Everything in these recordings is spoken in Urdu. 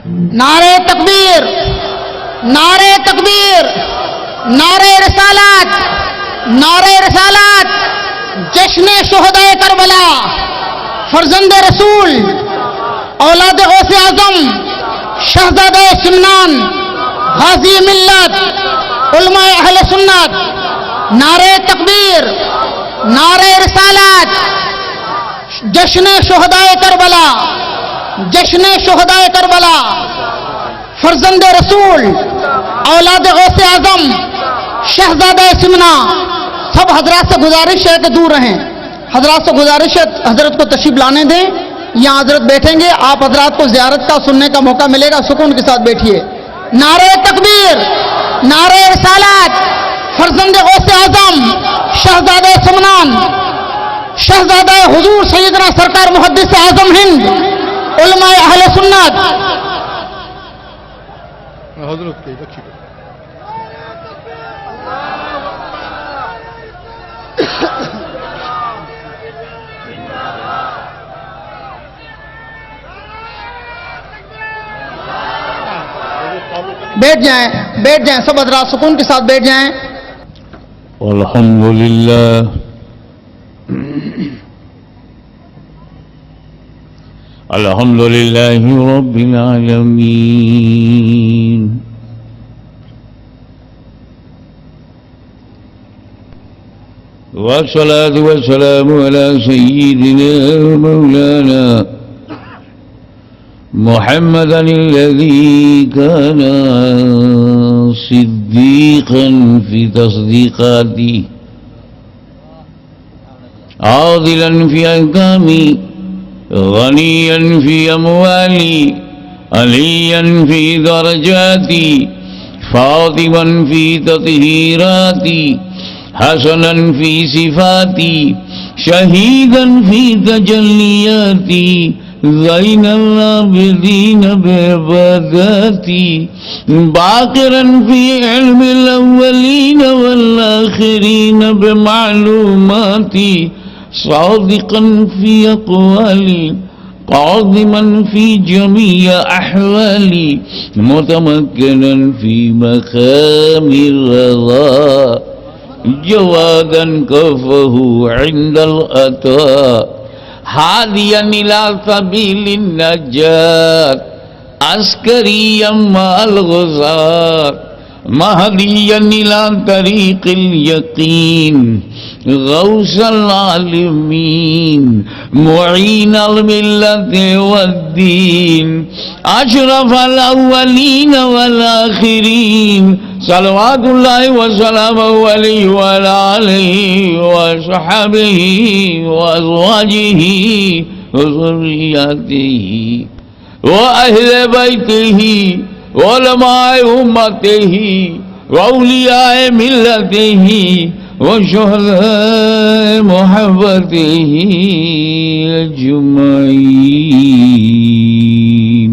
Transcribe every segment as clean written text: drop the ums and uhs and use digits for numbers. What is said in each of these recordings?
نعرہ تکبیر، نعرہ تکبیر، نعرہ رسالات، نعرہ رسالات، جشن شہدائے کربلا، فرزند رسول، اولاد غوث اعظم، شہزادہ سمنان، غازی ملت، علماء اہل سنت، نعرہ تکبیر، نعرہ رسالات، جشن شہدائے کربلا، جشن شہدائے کربلا، فرزند رسول، اولاد غوث اعظم، شہزادہ سمنا۔ سب حضرات سے گزارش ہے کہ دور رہیں، حضرات سے گزارش ہے حضرت کو تشریف لانے دیں، یہاں حضرت بیٹھیں گے، آپ حضرات کو زیارت کا سننے کا موقع ملے گا، سکون کے ساتھ بیٹھیے۔ نعرہ تکبیر، نعرہ رسالات، فرزند غوث اعظم، شہزادہ سمنان، شہزادہ حضور سیدنا سرکار محدث اعظم ہند، علماء اہل سنت۔ بیٹھ جائیں، بیٹھ جائیں، سب حضرات سکون کے ساتھ بیٹھ جائیں۔ الحمدللہ الحمدللہ رب العالمین، والصلاة والسلام على سيدنا مولانا محمدا الذي كان صديقا في تصديقاته، عادلا في أحكامه، غنيا في أموالي، عليا في درجاتي، فاضلا في تطهيراتي، حسنا في صفاتي، شهيدا في تجلياتي، زين العابدين بعباداتي، باقرا في علم الأولين والآخرين بمعلوماتي، صادقا في أقوالي، قاضما في جميع أحوالي، متمكنا في مقام الرضا، جوادا كفه عند الأتى، هاديا إلى سبيل النجاة، عسكريا مع الغزاة، مهديا إلى طريق اليقين، غوث العالمين، معين الملة والدين، أشرف الأولين والآخرين، صلوات الله وسلامه عليه وعلى آله وصحبه وأزواجه وذرياته وأهل بيته وعلماء أمته وأولياء ملته وشهداء محبته أجمعين.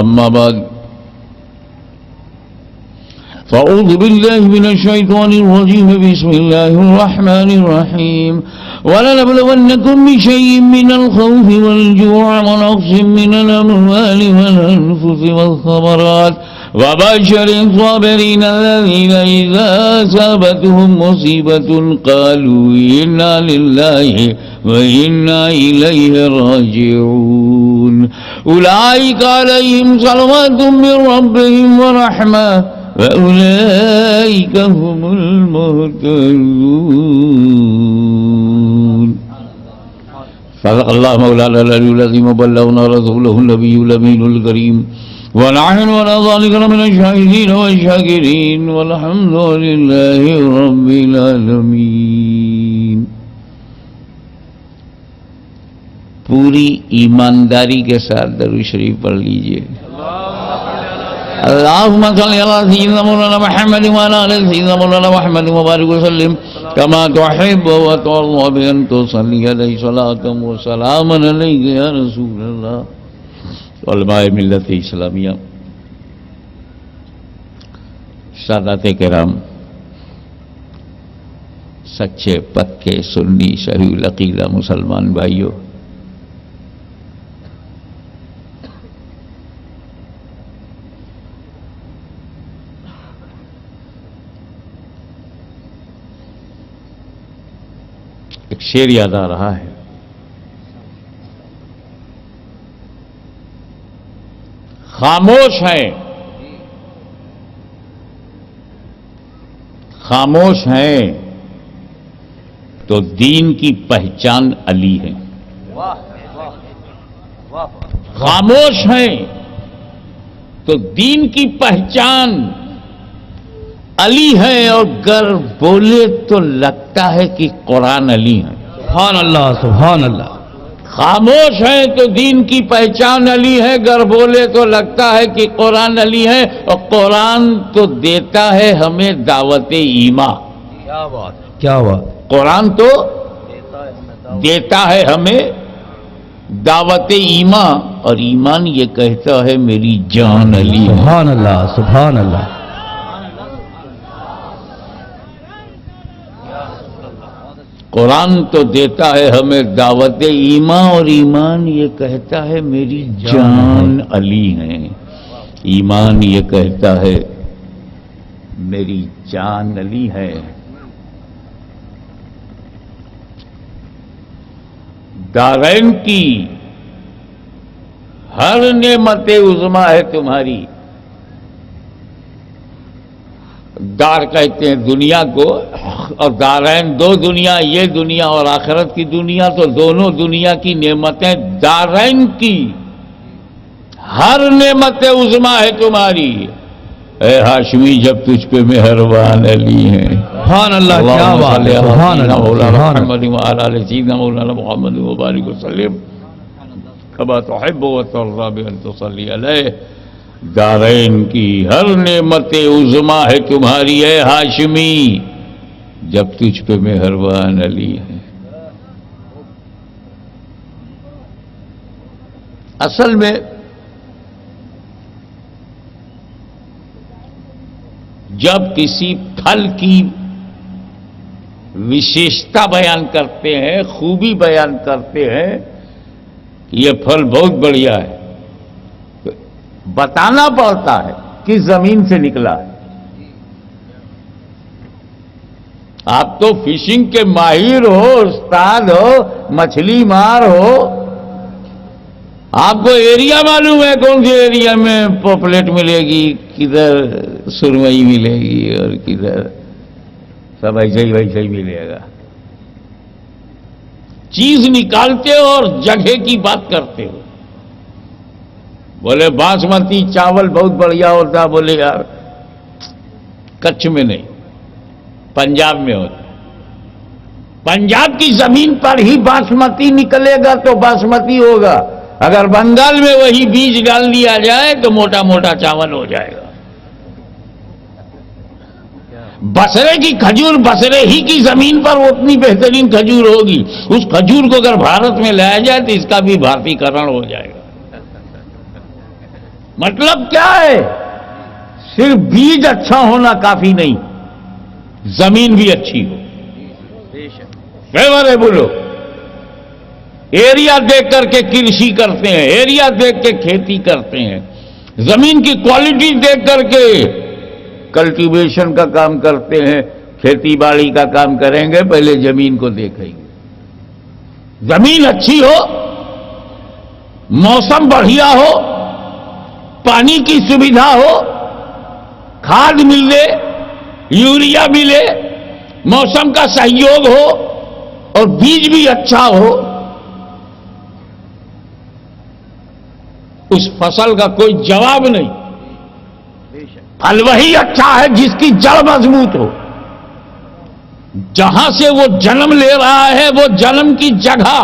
أما بعد، فأعوذ بالله من الشيطان الرجيم، بسم الله الرحمن الرحيم. ولنبلونكم بشيء من الخوف والجوع ونقص من الأموال والأنفس والثمرات، وبشر الصابرين الذين إذا أصابتهم مصيبة قالوا إنا لله وإنا إليه راجعون، أولئك عليهم صلوات من ربهم ورحمة وأولئك هم المهتدون. صدق الله مولانا العلي العظيم، وبلغنا رسوله النبي الأمين الكريم، ونحن على ذلك من الشاهدين والشاكرين، والحمد لله رب العالمين. پوری ایمانداری کے ساتھ درود شریف پڑھ لیجئے. اللهم صل على سيدنا مولانا محمد وعلى آل سيدنا مولانا محمد وبارك وسلم كما تحب وترضى بأن تصلي عليه صلاة وسلاما عليك يا رسول الله. علماء ملت اسلامیہ، سادات کرام، سچے پکے سنی صحیح العقیدہ مسلمان بھائیوں، ایک شعر یاد آ رہا ہے، خاموش ہیں، خاموش ہیں تو دین کی پہچان علی ہے، خاموش ہیں تو دین کی پہچان علی ہے، اور گر بولے تو لگتا ہے کہ قرآن علی ہے۔ سبحان اللہ، سبحان اللہ۔ خاموش ہیں تو دین کی پہچان علی ہے، گر بولے تو لگتا ہے کہ قرآن علی ہے، اور قرآن تو دیتا ہے ہمیں دعوت ایمان۔ کیا بات، کیا بات۔ قرآن تو دیتا ہے ہمیں دعوت ایمان، اور ایمان یہ کہتا ہے میری جان علی ہے۔ سبحان اللہ، سبحان اللہ۔ قرآن تو دیتا ہے ہمیں دعوت ایمان، اور ایمان یہ کہتا ہے میری جان علی ہے۔ ایمان یہ کہتا ہے میری جان علی ہے۔ دارین کی ہر نعمت عظمیٰ ہے تمہاری۔ دار کہتے ہیں دنیا کو، اور دارین دو دنیا، یہ دنیا اور آخرت کی دنیا، تو دونوں دنیا کی نعمتیں دارین کی ہر نعمت عظمیٰ ہے تمہاری۔ اے ہاشمی جب تجھ پہ مہربان علی ہیں۔ سبحان اللہ، کیا بات ہے، سبحان اللہ، سبحان اللہ۔ محمد وعلی آل سیدنا مولانا محمد وبارک وسلم کما تحب وترضى بأن تصلی علیہ۔ دارین کی ہر نعمت عظمیٰ ہے تمہاری اے ہاشمی جب تجھ پہ مہربان علی ہے۔ اصل میں جب کسی پھل کی وشیشتا بیان کرتے ہیں، خوبی بیان کرتے ہیں کہ یہ پھل بہت بڑھیا ہے، تو بتانا پڑتا ہے کس زمین سے نکلا ہے۔ آپ تو فشنگ کے ماہر ہو، استاد ہو، مچھلی مار ہو، آپ کو ایریا معلوم ہے کون سے ایریا میں پاپلیٹ ملے گی، کدھر سرمئی ملے گی اور کدھر سب ایسے ہی ملے گا۔ چیز نکالتے ہو اور جگہ کی بات کرتے ہو۔ بولے باسمتی چاول بہت بڑھیا ہوتا، بولے یار کچھ میں نہیں، پنجاب میں ہوتا۔ پنجاب کی زمین پر ہی باسمتی نکلے گا تو باسمتی ہوگا، اگر بنگال میں وہی بیج ڈال دیا جائے تو موٹا موٹا چاول ہو جائے گا۔ بصرے کی کھجور بصرے ہی کی زمین پر اتنی بہترین کھجور ہوگی، اس کھجور کو اگر بھارت میں لایا جائے تو اس کا بھی بھارتی کرن ہو جائے گا۔ مطلب کیا ہے؟ صرف بیج اچھا ہونا کافی نہیں، زمین بھی اچھی ہو، فیوریبل ہو۔ ایریا دیکھ کر کے کرشی کرتے ہیں، ایریا دیکھ کے کھیتی کرتے ہیں، زمین کی کوالٹی دیکھ کر کے کلٹیویشن کا کام کرتے ہیں۔ کھیتی باڑی کا کام کریں گے پہلے زمین کو دیکھیں گے، زمین اچھی ہو، موسم بڑھیا ہو، پانی کی سویدھا ہو، کھاد ملے، یوریا ملے، موسم کا سہیوگ ہو اور بیج بھی اچھا ہو، اس فصل کا کوئی جواب نہیں۔ پھل وہی اچھا ہے جس کی جڑ مضبوط ہو، جہاں سے وہ جنم لے رہا ہے وہ جنم کی جگہ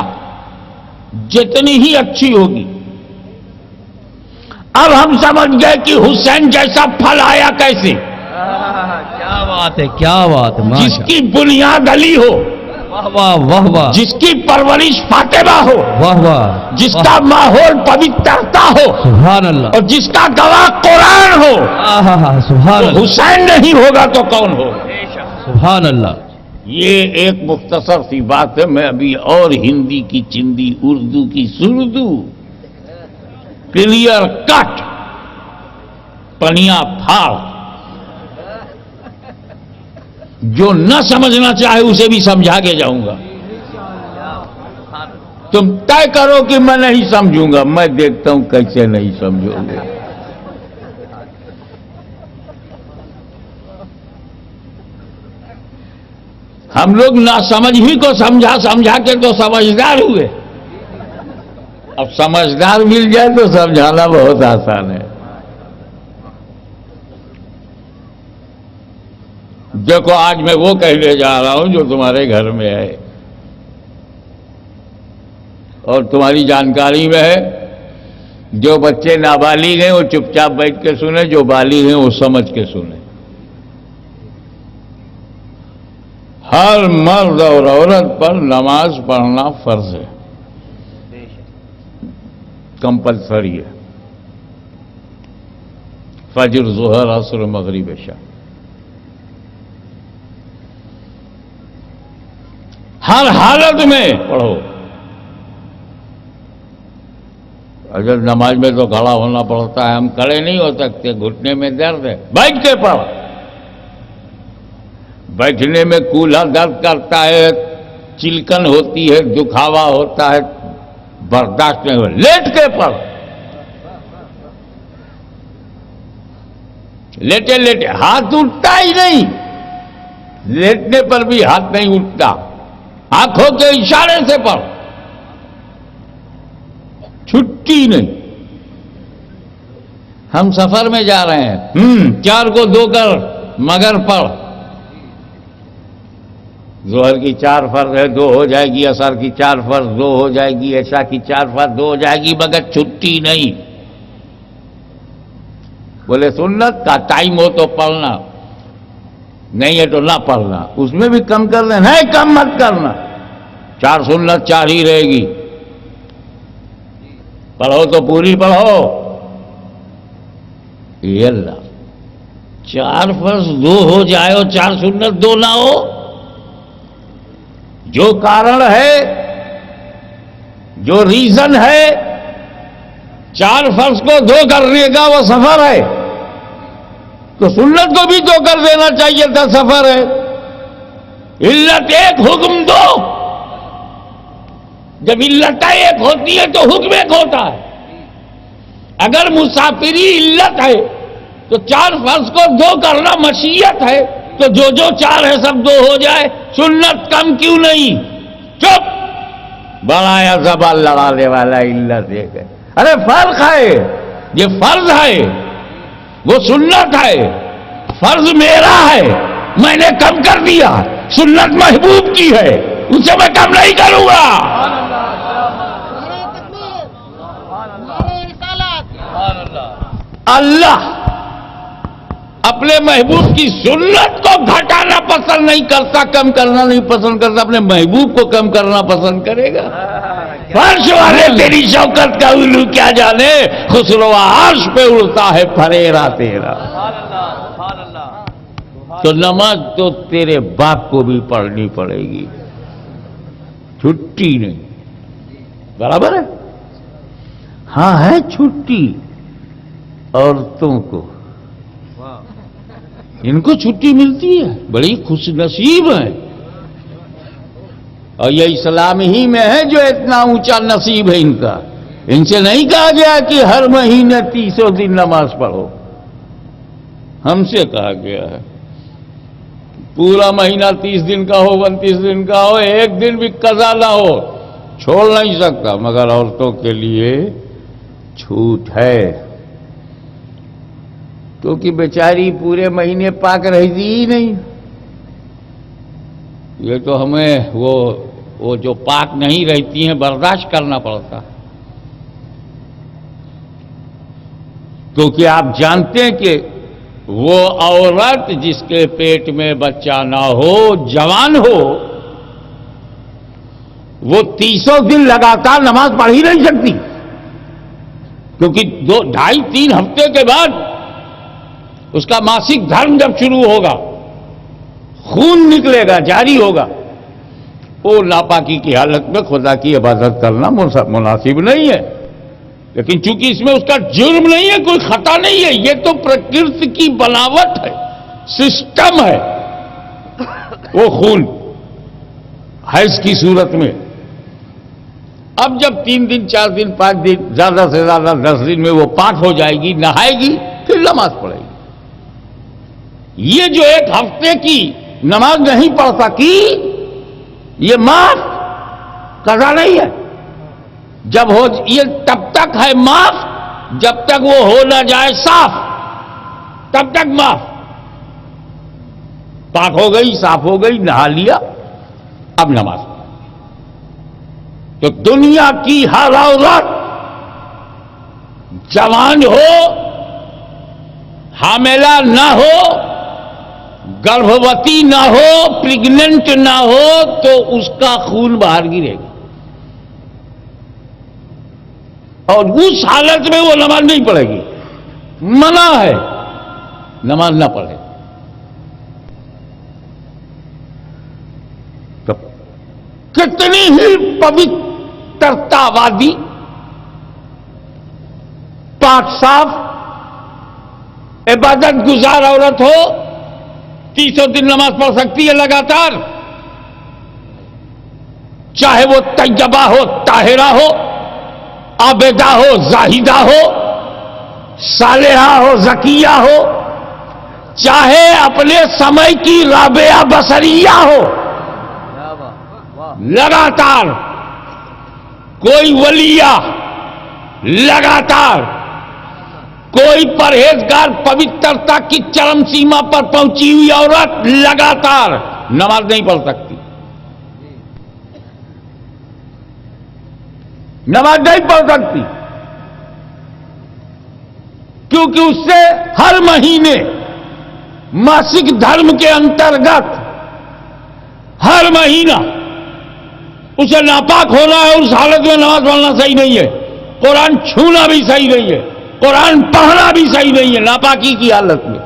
جتنی ہی اچھی ہوگی۔ اب ہم سمجھ گئے کہ حسین جیسا پھل آیا کیسے، کیا بات ہے، کیا بات ہے، جس کی بنیاد علی ہو، واہ واہ واہ واہ، جس کی پرورش فاطمہ ہو، واہ واہ، جس کا ماحول پوترتا ہو، سبحان اللہ، اور جس کا گواہ قرآن ہو۔ سبحان تو اللہ، حسین نہیں ہوگا تو کون ہوگا؟ سبحان اللہ۔ یہ ایک مختصر سی بات ہے، میں ابھی اور ہندی کی چندی، اردو کی سردو، کلیئر کٹ، پنیا پھاڑ، جو نہ سمجھنا چاہے اسے بھی سمجھا کے جاؤں گا۔ تم طے کرو کہ میں نہیں سمجھوں گا، میں دیکھتا ہوں کیسے نہیں سمجھو گے۔ ہم لوگ نہ سمجھ ہی کو سمجھا کے تو سمجھدار ہوئے، اب سمجھدار مل جائے تو سمجھانا بہت آسان ہے۔ دیکھو آج میں وہ کہنے جا رہا ہوں جو تمہارے گھر میں ہے اور تمہاری جانکاری میں ہے۔ جو بچے نابالغ ہیں وہ چپ چاپ بیٹھ کے سنیں، جو بالغ ہیں وہ سمجھ کے سنیں۔ ہر مرد اور عورت پر نماز پڑھنا فرض ہے، کمپلسری ہے، فجر، ظہر، عصر، مغرب، عشاء، ہر حالت میں پڑھو۔ اگر نماز میں تو کھڑا ہونا پڑتا ہے، ہم کھڑے نہیں ہو سکتے، گھٹنے میں درد ہے، بیٹھ کے پڑھ۔ بیٹھنے میں کولہا درد کرتا ہے، چلکن ہوتی ہے، دکھاوا ہوتا ہے، برداشت نہیں ہو، لیٹ کے پڑھ۔ لیٹے لیٹے ہاتھ اٹھتا ہی نہیں، لیٹنے پر بھی ہاتھ نہیں اٹھتا، آنکھوں کے اشارے سے پڑھ، چھٹی نہیں۔ ہم سفر میں جا رہے ہیں، 4 کو 2 کر مگر پڑھ۔ ظہر کی 4 فرض ہے، 2 ہو جائے گی، عصر کی 4 فرض 2 ہو جائے گی، عشاء کی 4 فرض 2 ہو جائے گی، مگر چھٹی نہیں۔ بولے سنت کا ٹائم ہو تو پڑھنا، نہیں ہے تو نہ پڑھنا، اس میں بھی کم کر لینا، نہیں کم مت کرنا، 4 سنت 4 ہی رہے گی، پڑھو تو پوری پڑھو۔ یہ اللہ 4 فرض 2 ہو جائے اور 4 سنت 2 نہ ہو، جو کارن ہے، جو ریزن ہے 4 فرض کو 2 کرنے کا وہ سفر ہے، تو سنت کو بھی 2 کر دینا چاہیے تھا، سفر ہے۔ علت ایک حکم 2، جب علت ایک ہوتی ہے تو حکم ایک ہوتا ہے۔ اگر مسافری علت ہے تو 4 فرض کو 2 کرنا مشیت ہے، تو جو 4 ہے سب 2 ہو جائے، سنت کم کیوں نہیں؟ چپ، بڑایا زبان لڑانے والا علت ایک ہے۔ ارے فرق ہے، یہ فرض ہے، وہ سنت ہے۔ فرض میرا ہے، میں نے کم کر دیا، سنت محبوب کی ہے، اسے میں کم نہیں کروں گا۔ اللہ اپنے محبوب کی سنت کو گھٹانا پسند نہیں کرتا، کم کرنا نہیں پسند کرتا، اپنے محبوب کو کم کرنا پسند کرے گا۔ فرش والے تیری شوکت کا الو کیا جانے، خسرو عرش پہ اڑتا ہے پھریرا تیرا۔ تو نماز تو تیرے باپ کو بھی پڑھنی پڑے گی، چھٹی نہیں، برابر ہے؟ ہاں ہے چھٹی عورتوں کو، ان کو چھٹی ملتی ہے، بڑی خوش نصیب ہیں، اور یہ اسلام ہی میں ہے جو اتنا اونچا نصیب ہے ان کا۔ ان سے نہیں کہا گیا کہ ہر مہینے 30 دن نماز پڑھو، ہم سے کہا گیا ہے پورا مہینہ 30 دن کا ہو، 29 دن کا ہو، ایک دن بھی قضا نہ ہو، چھوڑ نہیں سکتا، مگر عورتوں کے لیے چھوٹ ہے، کیونکہ بیچاری پورے مہینے پاک رہتی ہی نہیں۔ یہ تو ہمیں وہ جو پاک نہیں رہتی ہیں برداشت کرنا پڑتا، کیونکہ آپ جانتے ہیں کہ وہ عورت جس کے پیٹ میں بچہ نہ ہو، جوان ہو، وہ 30 دن لگاتار نماز پڑھ ہی نہیں سکتی، کیونکہ 2.5-3 ہفتے کے بعد اس کا ماسک دھرم جب شروع ہوگا، خون نکلے گا، جاری ہوگا، وہ ناپاکی کی حالت میں خدا کی عبادت کرنا مناسب نہیں ہے۔ لیکن چونکہ اس میں اس کا جرم نہیں ہے، کوئی خطا نہیں ہے، یہ تو پرکرتی کی بناوٹ ہے، سسٹم ہے، وہ خون حیض کی صورت میں اب جب 3 دن 4 دن 5 دن زیادہ سے زیادہ 10 دن میں وہ پاک ہو جائے گی، نہائے گی، پھر نماز پڑھے گی۔ یہ جو 1 ہفتے کی نماز نہیں پڑھ سکی، یہ معاف قضا نہیں ہے۔ جب ہو یہ تب تک ہے معاف جب تک وہ ہو نہ جائے صاف، تب تک معاف۔ پاک ہو گئی، صاف ہو گئی، نہا لیا، اب نماز پڑھ۔ تو دنیا کی ہر عورت جوان ہو، حاملہ نہ ہو، گربھوتی نہ ہو، پریگننٹ نہ ہو، تو اس کا خون باہر گرے گا، اور اس حالت میں وہ نماز نہیں پڑھے گی۔ منع ہے نماز نہ پڑھے۔ کتنی ہی پوترتا وادی، پاک صاف، عبادت گزار عورت ہو، 300 دن نماز پڑھ سکتی ہے لگاتار، چاہے وہ طیبہ ہو، طاہرہ ہو، عابدہ ہو، زاہدہ ہو، صالحہ ہو، زکیہ ہو، چاہے اپنے سمے کی رابعہ بصریہ ہو، لگاتار کوئی ولیہ، لگاتار کوئی پرہیزگار، پوترتا کی چرم سیما پر پہنچی ہوئی عورت لگاتار نماز نہیں پڑھ سکتی، نماز نہیں پڑھ سکتی، کیونکہ اس سے ہر مہینے ماسک دھرم کے انترگت ہر مہینہ اسے ناپاک ہونا ہے۔ اس حالت میں نماز پڑھنا صحیح نہیں ہے، قرآن چھونا بھی صحیح نہیں ہے، قرآن پڑھنا بھی صحیح نہیں ہے ناپاکی کی حالت میں۔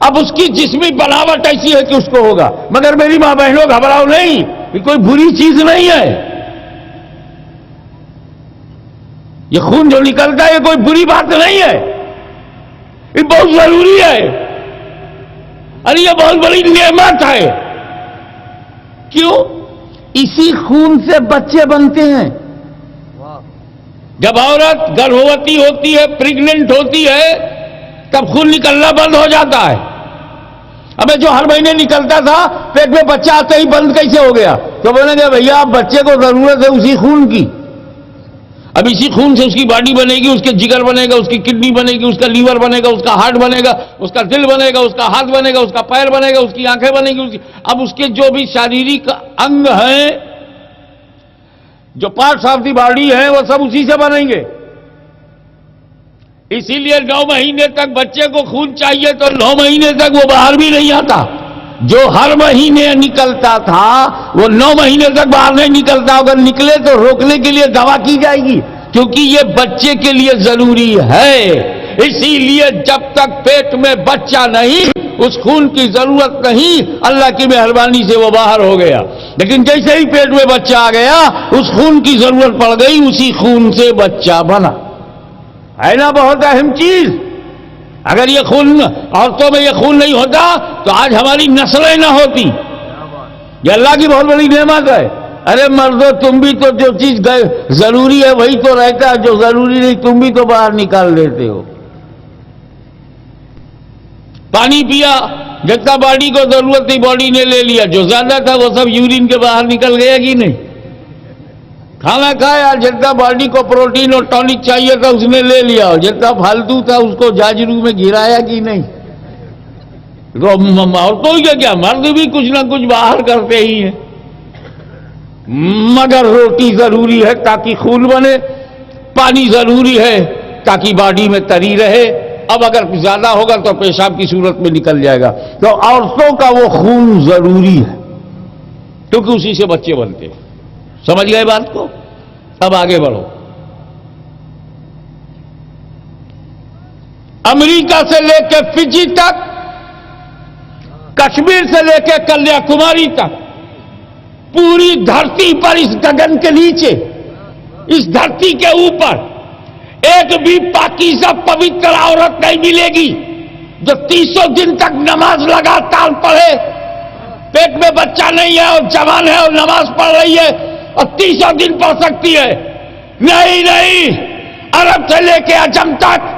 اب اس کی جسمی بناوٹ ایسی ہے کہ اس کو ہوگا، مگر میری ماں بہنوں گھبراؤ نہیں، یہ کوئی بری چیز نہیں ہے۔ یہ خون جو نکلتا ہے یہ کوئی بری بات نہیں ہے، یہ بہت ضروری ہے، اور یہ بہت بڑی نعمت ہے۔ کیوں؟ اسی خون سے بچے بنتے ہیں۔ جب عورت گربھوتی ہوتی ہے، پریگننٹ ہوتی ہے، تب خون نکلنا بند ہو جاتا ہے۔ ابے جو ہر مہینے نکلتا تھا، پیٹ میں بچہ آتے ہی بند کیسے ہو گیا؟ تو بولیں گے بھیا اب بچے کو ضرورت ہے اسی خون کی، اب اسی خون سے اس کی باڈی بنے گی، اس کے جگر بنے گا، اس کی کڈنی بنے گی، اس کا لیور بنے گا، اس کا ہارٹ بنے گا، اس کا دل بنے گا، اس کا ہاتھ بنے گا، اس کا پیر بنے گا، اس کی آنکھیں بنے گی، اب اس کے جو بھی شاریرک انگ ہیں، جو پارٹس آف دی باڈی ہیں، وہ سب اسی سے بنیں گے۔ اسی لیے 9 مہینے تک بچے کو خون چاہیے تو 9 مہینے تک وہ باہر بھی نہیں آتا۔ جو ہر مہینے نکلتا تھا وہ 9 مہینے تک باہر نہیں نکلتا، اگر نکلے تو روکنے کے لیے دوا کی جائے گی، کیونکہ یہ بچے کے لیے ضروری ہے۔ اسی لیے جب تک پیٹ میں بچہ نہیں، اس خون کی ضرورت نہیں، اللہ کی مہربانی سے وہ باہر ہو گیا۔ لیکن جیسے ہی پیٹ میں بچہ آ گیا، اس خون کی ضرورت پڑ گئی، اسی خون سے بچہ بنا۔ ہے نا بہت اہم چیز؟ اگر یہ خون عورتوں میں یہ خون نہیں ہوتا تو آج ہماری نسلیں نہ ہوتی۔ یہ اللہ کی بہت بڑی نعمت ہے۔ ارے مردو، تم بھی تو جو چیز ضروری ہے وہی تو رہتا ہے، جو ضروری نہیں تم بھی تو باہر نکال دیتے ہو۔ پانی پیا، جتنا باڈی کو ضرورت تھی باڈی نے لے لیا، جو زیادہ تھا وہ سب یورین کے باہر نکل گیا کہ نہیں؟ کھانا کھایا، جتنا باڈی کو پروٹین اور ٹونک چاہیے تھا اس نے لے لیا، اور جتنا پھالتو تھا اس کو جاجرو میں گرایا کہ نہیں؟ عورتوں کا کیا، مرد بھی کچھ نہ کچھ باہر کرتے ہی ہیں، مگر روٹی ضروری ہے تاکہ خون بنے، پانی ضروری ہے تاکہ باڈی میں تری رہے۔ اب اگر زیادہ ہوگا تو پیشاب کی صورت میں نکل جائے گا۔ تو عورتوں کا وہ خون ضروری ہے کیونکہ اسی سے بچے بنتے ہیں۔ سمجھ گئے بات کو؟ اب آگے بڑھو۔ امریکہ سے لے کے فجی تک، کشمیر سے لے کے کنیا کماری تک، پوری دھرتی پر، اس گگن کے نیچے، اس دھرتی کے اوپر ایک بھی پاکیزہ پوتر عورت نہیں ملے گی جو 300 دن تک نماز لگاتار پڑھے، پیٹ میں بچہ نہیں ہے اور جوان ہے اور نماز پڑھ رہی ہے اور 300 دن پڑھ سکتی ہے. نہیں، عرب سے لے کے عجم تک،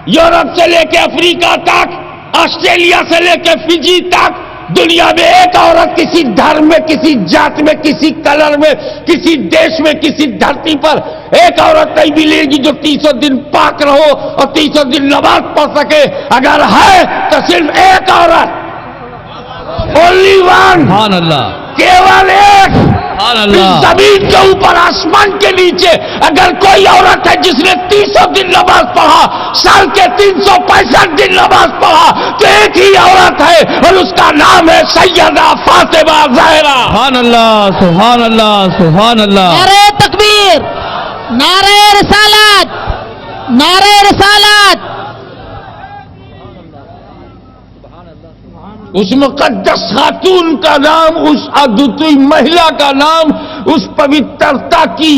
یورپ سے لے کے افریقہ تک، آسٹریلیا سے لے کے فجی تک، دنیا میں ایک عورت کسی دھرم میں، کسی جات میں، کسی کلر میں، کسی دیش میں، کسی دھرتی پر ایک عورت نہیں ملے گی جو 300 دن پاک رہو اور 300 دن نماز پڑھ سکے. اگر ہے تو صرف ایک عورت، اونلی ون، سبحان اللہ، کیول ایک. سبحان اس اللہ، زمین کے اوپر، آسمان کے نیچے اگر کوئی عورت ہے جس نے 300 دن نماز پڑھا، سال کے 365 دن نماز پڑھا، تو ایک ہی عورت ہے اور اس کا نام ہے سیدہ فاطمہ زہرا. سبحان اللہ، سبحان اللہ، سبحان اللہ. نعرہ تکبیر، نعرہ رسالت، نعرہ رسالت. اس مقدس خاتون کا نام، اس ادوتی مہیلا کا نام، اس پوترتا کی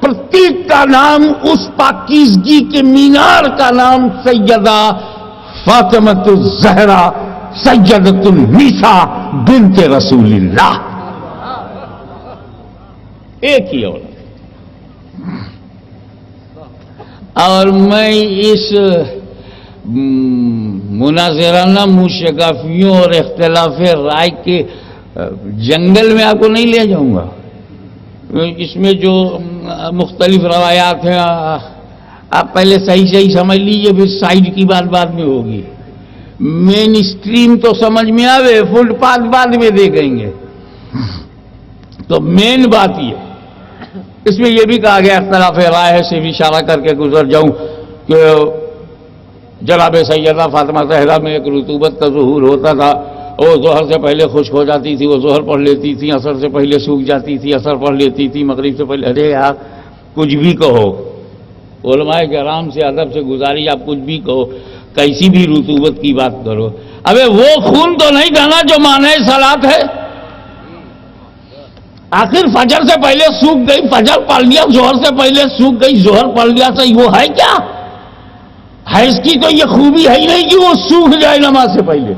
پرتیک کا نام، اس پاکیزگی کے مینار کا نام سیدہ فاطمۃ الزہرا سیدۃ النساء بنت رسول اللہ. ایک ہی عورت. اور میں اس مناظرانہ موشگافیوں اور اختلاف رائے کے جنگل میں آپ کو نہیں لے جاؤں گا. اس میں جو مختلف روایات ہیں آپ پہلے صحیح سمجھ لیجئے، پھر سائڈ کی بات بعد میں ہوگی. مین اسٹریم تو سمجھ میں آوے، فٹ پاتھ بعد میں دیکھیں گے. تو مین بات یہ، اس میں یہ بھی کہا گیا اختلاف رائے سے بھی اشارہ کر کے گزر جاؤں کہ جناب سیدہ فاطمہ زہرا میں ایک رطوبت کا ظہور ہوتا تھا. وہ ظہر سے پہلے خشک ہو جاتی تھی، وہ ظہر پڑھ لیتی تھی، عصر سے پہلے سوکھ جاتی تھی، عصر پڑھ لیتی تھی، مغرب سے پہلے. ارے یار کچھ بھی کہو، علماء کرام سے ادب سے گزاری، آپ کچھ بھی کہو، کیسی بھی رطوبت کی بات کرو. ابے وہ خون تو نہیں تھا نا جو معنی صلاۃ ہے. آخر فجر سے پہلے سوکھ گئی، فجر پڑھ لیا، ظہر سے پہلے سوکھ گئی، ظہر پڑھ لیا، صحیح وہ ہے کیا؟ حیض کی تو یہ خوبی ہے ہی نہیں کہ وہ سوکھ جائے نماز سے پہلے.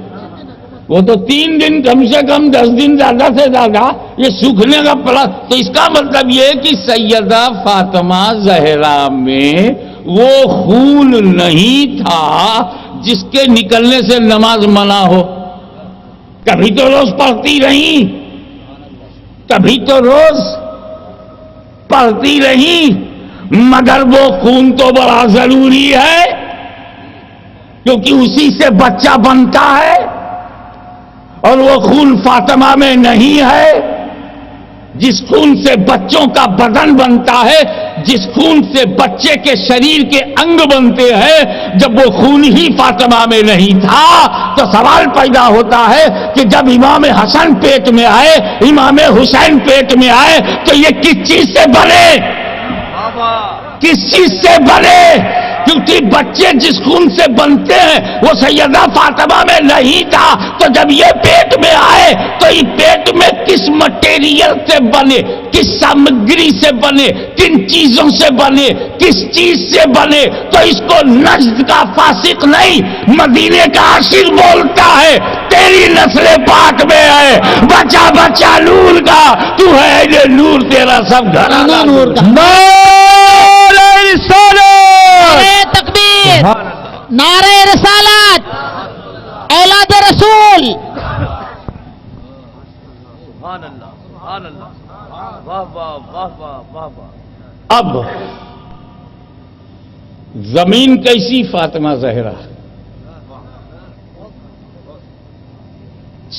وہ تو 3 دن کم سے کم 10 دن زیادہ سے زیادہ یہ سوکھنے کا پڑا. تو اس کا مطلب یہ کہ سیدہ فاطمہ زہرا میں وہ خون نہیں تھا جس کے نکلنے سے نماز منع ہو. کبھی تو روز پڑھتی رہی، کبھی تو روز پڑھتی رہی، مگر وہ خون تو بڑا ضروری ہے کیونکہ اسی سے بچہ بنتا ہے. اور وہ خون فاطمہ میں نہیں ہے جس خون سے بچوں کا بدن بنتا ہے، جس خون سے بچے کے شریر کے انگ بنتے ہیں. جب وہ خون ہی فاطمہ میں نہیں تھا تو سوال پیدا ہوتا ہے کہ جب امام حسن پیٹ میں آئے، امام حسین پیٹ میں آئے تو یہ کس چیز سے بنے؟ کس چیز سے بنے؟ کیونکہ بچے جس خون سے بنتے ہیں وہ سیدہ فاطمہ میں نہیں تھا. تو جب یہ پیٹ میں آئے تو یہ پیٹ میں کس مٹیریل سے بنے، کس سامگری سے بنے، کن چیزوں سے بنے، کس چیز سے بنے؟ تو اس کو نجد کا فاسق نہیں، مدینے کا عاشق بولتا ہے. تیری نسل پاک میں ہے، بچہ بچہ نور کا، تو ہے نور، تیرا سب گھرانہ نور کا. نعرہ تکبیر، نعرہ رسالت، اولاد رسول. سبحان اللہ، سبحان اللہ، واہ واہ واہ واہ واہ واہ. اب زمین کیسی فاطمہ زہرا،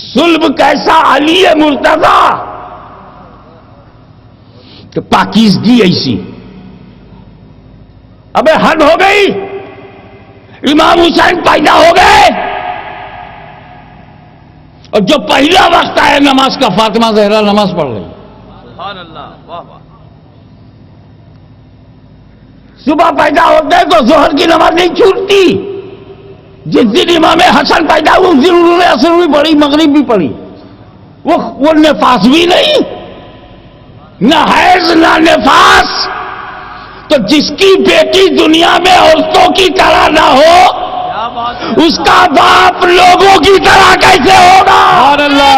صلب کیسا علی مرتضی، کہ پاکیزگی ایسی. ابے حد ہو گئی، امام حسین پیدا ہو گئے اور جو پہلا وقت آیا نماز کا فاطمہ زہرا نماز پڑھ رہی. سبحان اللہ، واہ واہ. صبح پیدا ہوتے تو ظہر کی نماز نہیں چھوٹتی. جس دن امام حسن پیدا ہوئے اس دن انہوں نے عصر بھی پڑھی، مغرب بھی پڑھی. وہ نفاس بھی نہیں، نہ حیض نہ نفاس. تو جس کی بیٹی دنیا میں عورتوں کی طرح نہ ہو، اس کا باپ لوگوں کی طرح کیسے ہوگا؟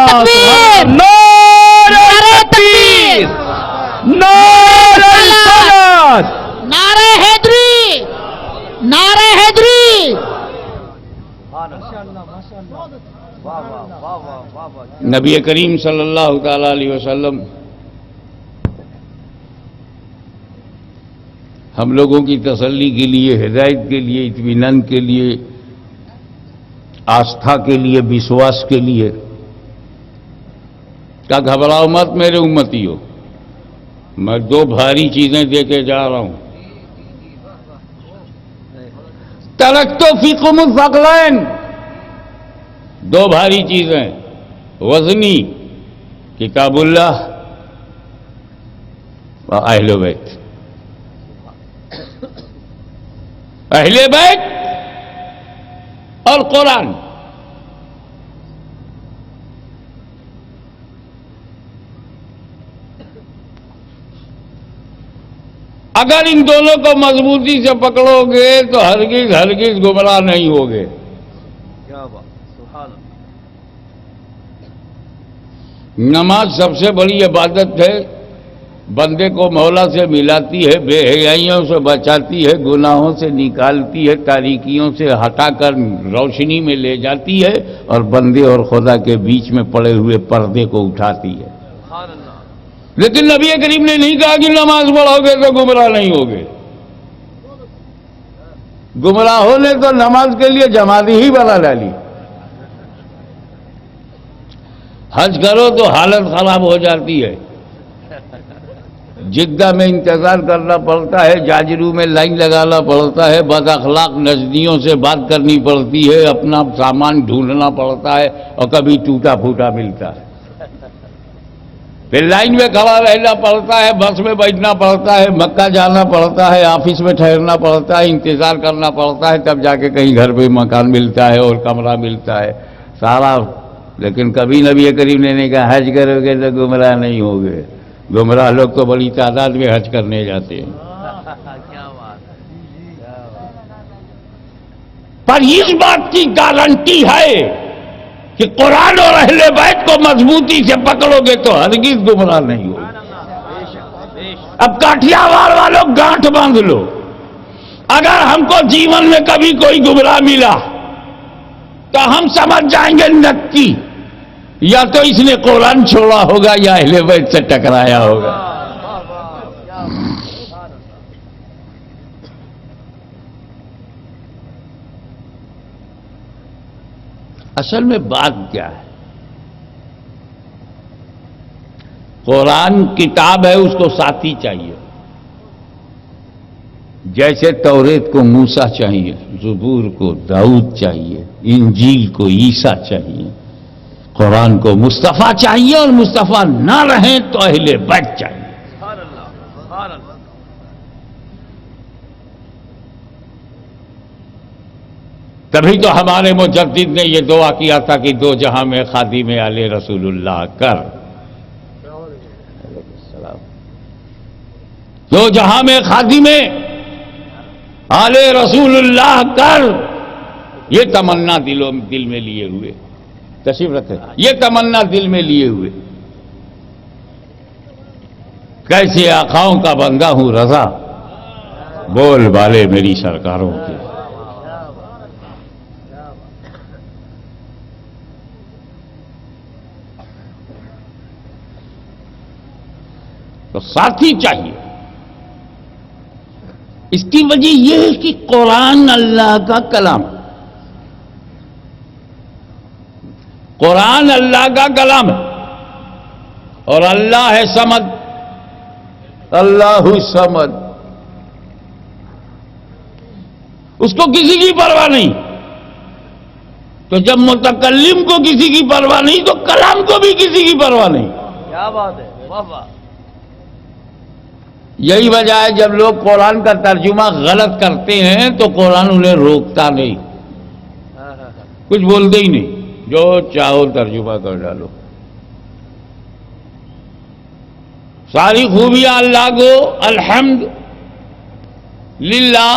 تکبیر! نعرہ تکبیر! نعرہ رسالت! نعرہ حیدری! نعرہ حیدری! نبی کریم صلی اللہ تعالی علیہ وسلم ہم لوگوں کی تسلی کے لیے، ہدایت کے لیے، اطمینان کے لیے، آستھا کے لیے، وشواس کے لیے کیا گھبراؤ مت میرے امتیوں، میں دو بھاری چیزیں دے کے جا رہا ہوں۔ ترکت فیکم الثقلین، دو بھاری چیزیں وزنی، کتاب اللہ و اہل بیت، اہل بیت اور قرآن۔ اگر ان دونوں کو مضبوطی سے پکڑو گے تو ہرگز ہرگز گمراہ نہیں ہوگے۔ کیا بات، سبحان اللہ۔ نماز سب سے بڑی عبادت ہے، بندے کو مولا سے ملاتی ہے، بے حیائیوں سے بچاتی ہے، گناہوں سے نکالتی ہے، تاریکیوں سے ہٹا کر روشنی میں لے جاتی ہے، اور بندے اور خدا کے بیچ میں پڑے ہوئے پردے کو اٹھاتی ہے۔ سبحان اللہ۔ لیکن نبی کریم نے نہیں کہا کہ نماز پڑھو گے تو گمراہ نہیں ہوگے۔ گمراہ ہونے تو نماز کے لیے جماعت ہی بنا ڈالی۔ حج کرو تو حالت خراب ہو جاتی ہے، جدہ میں انتظار کرنا پڑتا ہے، جاجرو میں لائن لگانا پڑتا ہے، بد اخلاق نزدیوں سے بات کرنی پڑتی ہے، اپنا سامان ڈھونڈنا پڑتا ہے، اور کبھی ٹوٹا پھوٹا ملتا ہے، پھر لائن میں کھڑا رہنا پڑتا ہے، بس میں بیٹھنا پڑتا ہے، مکہ جانا پڑتا ہے، آفس میں ٹھہرنا پڑتا ہے، انتظار کرنا پڑتا ہے، تب جا کے کہیں گھر پہ مکان ملتا ہے اور کمرہ ملتا ہے سارا۔ لیکن کبھی نبی کریم نے نہیں کہا حج کرو گے تو گمراہ نہیں ہوگے۔ گمراہ لوگ تو بڑی تعداد میں حج کرنے جاتے ہیں، کیا بات ہے۔ پر اس بات کی گارنٹی ہے کہ قرآن اور اہل بیت کو مضبوطی سے پکڑو گے تو ہرگز گمراہ نہیں ہوگے۔ بے شک، بے شک۔ اب کاٹھیاوار والوں گانٹھ باندھ لو، اگر ہم کو جیون میں کبھی کوئی گمراہ ملا تو ہم سمجھ جائیں گے نکی، یا تو اس نے قرآن چھوڑا ہوگا یا اہل بیت سے ٹکرایا ہوگا۔ اصل میں بات کیا ہے؟ قرآن کتاب ہے، اس کو ساتھی چاہیے، جیسے توریت کو موسیٰ چاہیے، زبور کو داؤد چاہیے، انجیل کو عیسیٰ چاہیے، قرآن کو مصطفیٰ چاہیے، اور مصطفیٰ نہ رہیں تو اہل بیت چاہیے۔ سبحان اللہ، سبحان اللہ۔ تبھی تو ہمارے مجدد نے یہ دعا کیا تھا کہ دو جہاں میں خادم آل رسول اللہ کر، دو جہاں میں خادم آل رسول اللہ کر، یہ تمنا دل میں لیے ہوئے، تشریف رکھے، یہ تمنا دل میں لیے ہوئے، کیسے آقاؤں کا بندہ ہوں رضا، بول بالے میری سرکاروں کے۔ تو ساتھی چاہیے۔ اس کی وجہ یہ ہے کہ قرآن اللہ کا کلام، قرآن اللہ کا کلام ہے، اور اللہ ہے صمد، اللہ صمد، اس کو کسی کی پرواہ نہیں۔ تو جب متکلم کو کسی کی پرواہ نہیں تو کلام کو بھی کسی کی پرواہ نہیں۔ کیا بات ہے، واہ واہ۔ یہی وجہ ہے جب لوگ قرآن کا ترجمہ غلط کرتے ہیں تو قرآن انہیں روکتا نہیں، کچھ بولتے ہی نہیں، جو چاہو ترجمہ کر ڈالو۔ ساری خوبیاں اللہ کو، الحمد للہ،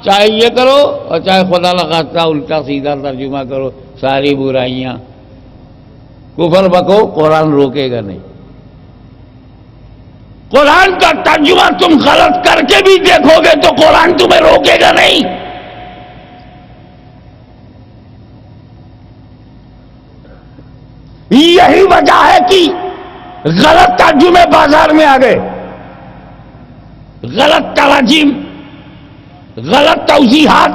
چاہے یہ کرو اور چاہے خدا نخواستہ الٹا سیدھا ترجمہ کرو، ساری برائیاں، کفر بکو، قرآن روکے گا نہیں۔ قرآن کا ترجمہ تم غلط کر کے بھی دیکھو گے تو قرآن تمہیں روکے گا نہیں۔ یہی وجہ ہے کہ غلط ترجمے بازار میں آ گئے، غلط تراجم، غلط توضیحات،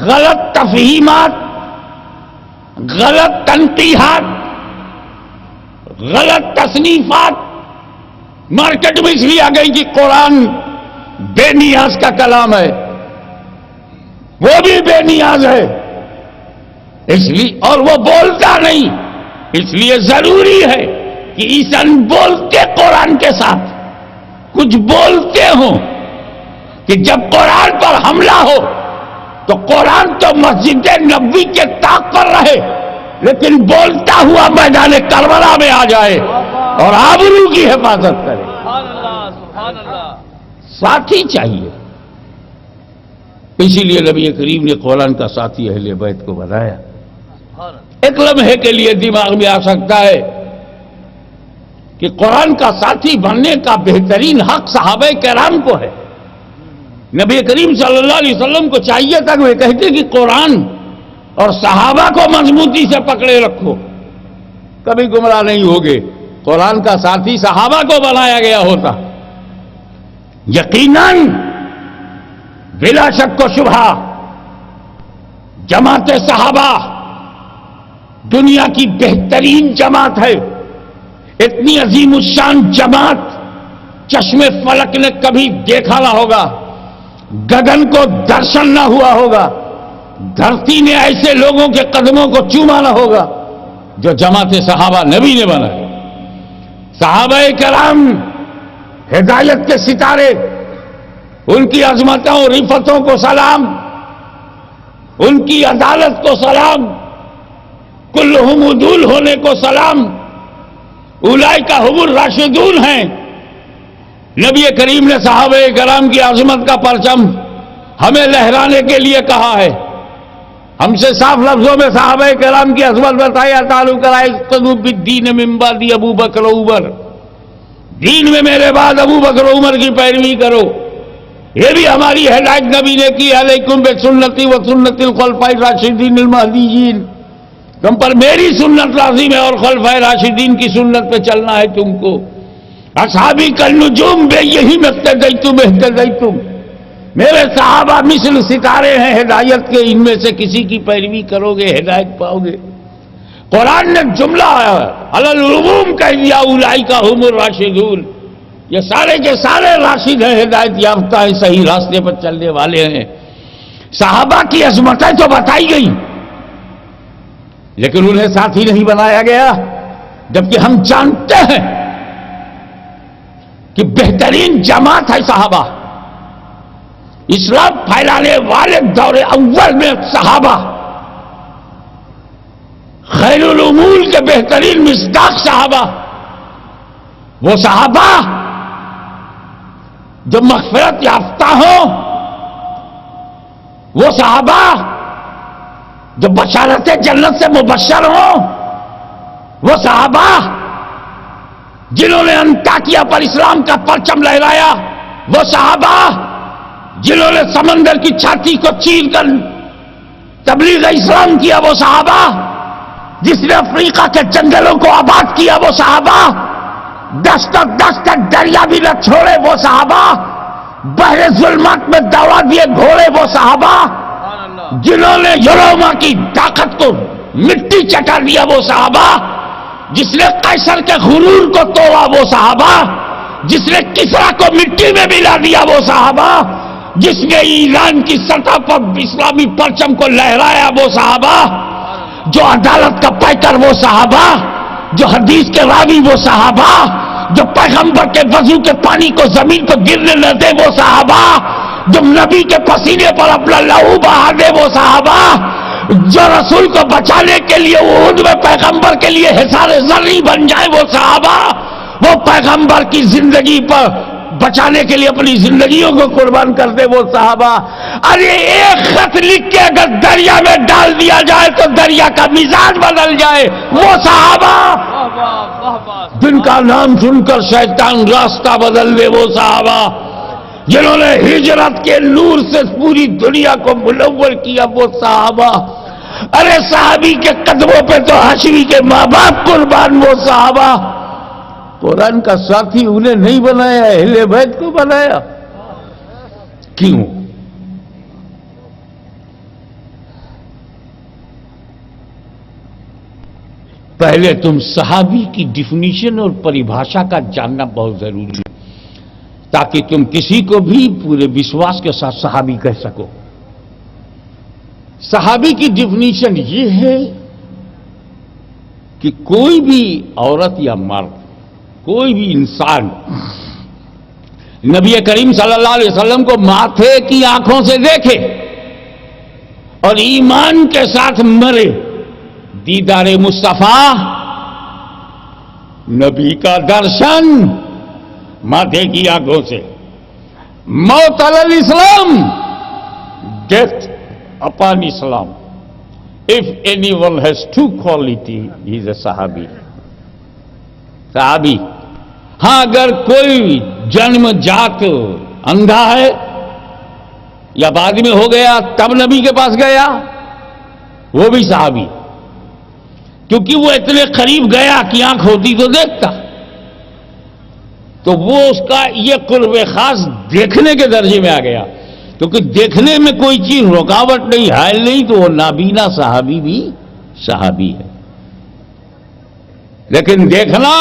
غلط تفہیمات، غلط تنقیحات، غلط تصنیفات مارکیٹ میں اس لیے آ گئی کہ قرآن بے نیاز کا کلام ہے، وہ بھی بے نیاز ہے اس لیے، اور وہ بولتا نہیں، اس لیے ضروری ہے کہ عیسائی بولتے قرآن کے ساتھ کچھ بولتے ہوں کہ جب قرآن پر حملہ ہو تو قرآن تو مسجد نبوی کے طاق پر رہے لیکن بولتا ہوا میدان کربلا میں آ جائے اور آبرو کی حفاظت کرے۔ سبحان اللہ، سبحان اللہ۔ ساتھی چاہیے، اسی لیے نبی کریم نے قرآن کا ساتھی اہل بیت کو بنایا۔ سبحان اللہ۔ ایک لمحے کے لیے دماغ میں آ سکتا ہے کہ قرآن کا ساتھی بننے کا بہترین حق صحابہ کرام کو ہے۔ نبی کریم صلی اللہ علیہ وسلم کو چاہیے تھا کہ وہ کہتے کہ قرآن اور صحابہ کو مضبوطی سے پکڑے رکھو، کبھی گمراہ نہیں ہوگے۔ قرآن کا ساتھی صحابہ کو بنایا گیا ہوتا، یقیناً بلا شک و شبہ جماعت صحابہ دنیا کی بہترین جماعت ہے۔ اتنی عظیم الشان جماعت چشم فلک نے کبھی دیکھا نہ ہوگا، گگن کو درشن نہ ہوا ہوگا، دھرتی نے ایسے لوگوں کے قدموں کو چوما نہ ہوگا جو جماعت صحابہ نبی نے بنائے۔ صحابہ کرام ہدایت کے ستارے، ان کی عظمتوں اور رفتوں کو سلام، ان کی عدالت کو سلام، کلہم عدول ہونے کو سلام، اولئک ہم الراشدون ہیں۔ نبی کریم نے صحابہ کرام کی عظمت کا پرچم ہمیں لہرانے کے لیے کہا ہے، ہم سے صاف لفظوں میں صحابہ کرام کی عظمت بتایا، تعلق کرائے اقتدوا بالدین من بعد ابو بکر و عمر، دین میں میرے بعد ابو بکر و عمر کی پیروی کرو۔ یہ بھی ہماری ہدایت نبی نے کی، علیکم بسنتی و سنت الخلفاء الراشدین المہدیین، تم پر میری سنت لازم ہے اور خلفائے راشدین کی سنت پہ چلنا ہے تم کو۔ اصحابی کالنجوم بے یہی اقتدیتم اہتدیتم، میرے صحابہ مثل ستارے ہیں ہدایت کے، ان میں سے کسی کی پیروی کرو گے ہدایت پاؤ گے۔ قرآن نے جملہ علی العموم کہہ دیا، اولئک ہم الراشدون، یہ سارے کے سارے راشد ہیں، ہدایت یافتہ ہیں، صحیح راستے پر چلنے والے ہیں۔ صحابہ کی عظمتیں تو بتائی گئی لیکن انہیں ساتھی نہیں بنایا گیا، جبکہ ہم جانتے ہیں کہ بہترین جماعت ہے صحابہ، اسلام پھیلانے والے دور اول میں صحابہ، خیر الامور کے بہترین مصداق صحابہ، وہ صحابہ جو مغفرت یافتہ ہوں، وہ صحابہ جو بشارت جنت سے مبشر ہوں، وہ صحابہ جنہوں نے انطاکیہ پر اسلام کا پرچم لہرایا، وہ صحابہ جنہوں نے سمندر کی چھاتی کو چیر کر تبلیغ اسلام کیا، وہ صحابہ جس نے افریقہ کے جنگلوں کو آباد کیا، وہ صحابہ دست دریا بھی نہ چھوڑے، وہ صحابہ بحر ظلمات میں دوڑا دیے گھوڑے، وہ صحابہ جنہوں نے یوروما کی طاقت کو مٹی چٹا دیا، وہ صحابہ جس نے قیصر کے غرور کو توڑا، وہ صحابہ جس نے کسرا کو مٹی میں ملا دیا، وہ صحابہ جس نے ایران کی سطح پر اسلامی پرچم کو لہرایا، وہ صحابہ جو عدالت کا پیکر، وہ صحابہ جو حدیث کے راوی، وہ صحابہ جو پیغمبر کے وضو کے پانی کو زمین پر گرنے نہ دے، وہ صحابہ جو نبی کے پسینے پر اپنا لہو بہا دے، وہ صحابہ جو رسول کو بچانے کے لیے احد میں پیغمبر کے لیے حصار زرعی بن جائے، وہ صحابہ وہ پیغمبر کی زندگی پر بچانے کے لیے اپنی زندگیوں کو قربان کرتے وہ صحابہ. ارے ایک خط لکھ کے اگر دریا میں ڈال دیا جائے تو دریا کا مزاج بدل جائے. وہ صحابہ جن کا نام سن کر شیطان راستہ بدل دے، وہ صحابہ جنہوں نے ہجرت کے نور سے پوری دنیا کو منور کیا، وہ صحابہ. ارے صحابی کے قدموں پہ تو حشری کے ماں باپ قربان، وہ صحابہ. قرآن کا ساتھی انہیں نہیں بنایا، اہل بیت کو بنایا. کیوں؟ پہلے تم صحابی کی ڈیفینیشن اور پریبھاشا کا جاننا بہت ضروری ہے، تاکہ تم کسی کو بھی پورے وشواس کے ساتھ صحابی کہہ سکو. صحابی کی ڈیفینیشن یہ ہے کہ کوئی بھی عورت یا مرد، کوئی بھی انسان نبی کریم صلی اللہ علیہ وسلم کو ماتھے کی آنکھوں سے دیکھے اور ایمان کے ساتھ مرے. دیدار مصطفیٰ، نبی کا درشن ماتھے کی آنکھوں سے. موت علی الاسلام، death upon Islam. If anyone has two quality, he is a صحابی. صحابی. ہاں اگر کوئی جنم جات اندھا ہے یا بعد میں ہو گیا تب نبی کے پاس گیا، وہ بھی صحابی، کیونکہ وہ اتنے قریب گیا کہ آنکھ ہوتی تو دیکھتا. تو وہ اس کا یہ قرب خاص دیکھنے کے درجے میں آ گیا، کیونکہ دیکھنے میں کوئی چیز رکاوٹ نہیں، حائل نہیں، تو وہ نابینا صحابی بھی صحابی ہے. لیکن دیکھنا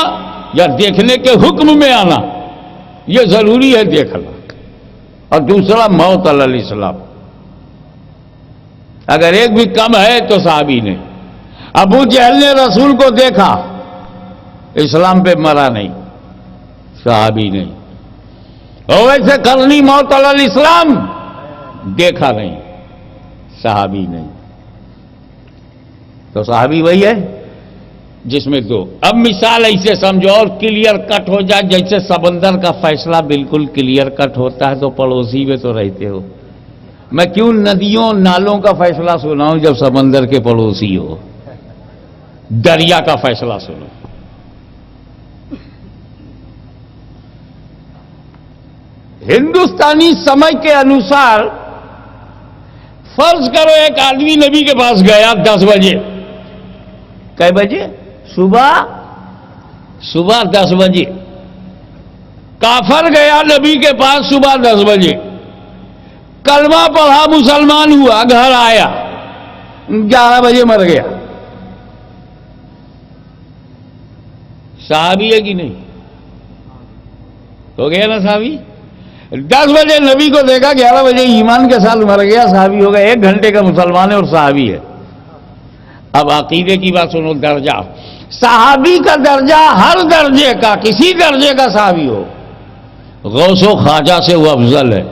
یا دیکھنے کے حکم میں آنا یہ ضروری ہے دیکھنا. اور دوسرا موت علی الاسلام، اگر ایک بھی کم ہے تو صحابی نے. ابو جہل نے رسول کو دیکھا، اسلام پہ مرا نہیں، صحابی نہیں. اور ویسے کرنی موت علی الاسلام، دیکھا نہیں، صحابی نہیں. تو صحابی وہی ہے جس میں دو. اب مثال ایسے سمجھو اور کلیئر کٹ ہو جائے، جیسے سمندر کا فیصلہ بالکل کلیئر کٹ ہوتا ہے تو پڑوسی میں تو رہتے ہو. میں کیوں ندیوں نالوں کا فیصلہ سناؤں جب سمندر کے پڑوسی ہو؟ دریا کا فیصلہ سنو. ہندوستانی سمجھ کے انوسار فرض کرو ایک آدمی نبی کے پاس گیا 10 بجے. کئے بجے؟ صبح 10 بجے. کافر گیا نبی کے پاس صبح 10 بجے، کلمہ پڑھا، مسلمان ہوا، گھر آیا 11 بجے مر گیا. صحابی ہے کہ نہیں؟ ہو گیا نا صحابی. 10 بجے نبی کو دیکھا، 11 بجے ایمان کے ساتھ مر گیا، صحابی ہو گیا. 1 گھنٹے کا مسلمان ہے اور صحابی ہے. اب عقیدے کی بات سنو. درجہ صحابی کا درجہ ہر درجے کا، کسی درجے کا صحابی ہو، غوث و خواجہ سے وہ افضل ہے.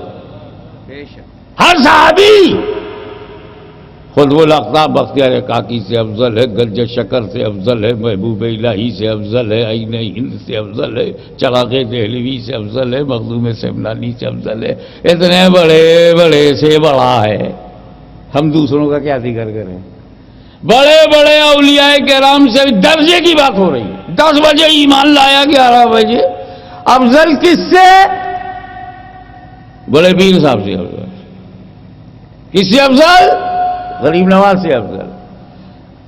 ہر صحابی خود وہ الاقطاب بختیار کاکی سے افضل ہے، گنج شکر سے افضل ہے، محبوب الہی سے افضل ہے، عین ہند سے افضل ہے، چراغ دہلوی سے افضل ہے، مخدوم سمنانی سے افضل ہے. اتنے بڑے بڑے سے بڑا ہے. ہم دوسروں کا کیا ذکر کریں؟ بڑے بڑے اولیاء کرام سے درجے کی بات ہو رہی ہے. 10 بجے ایمان لایا، 11 بجے. افضل کس سے؟ بڑے پیر صاحب سے افضل. کس سے افضل؟ غریب نواز سے افضل.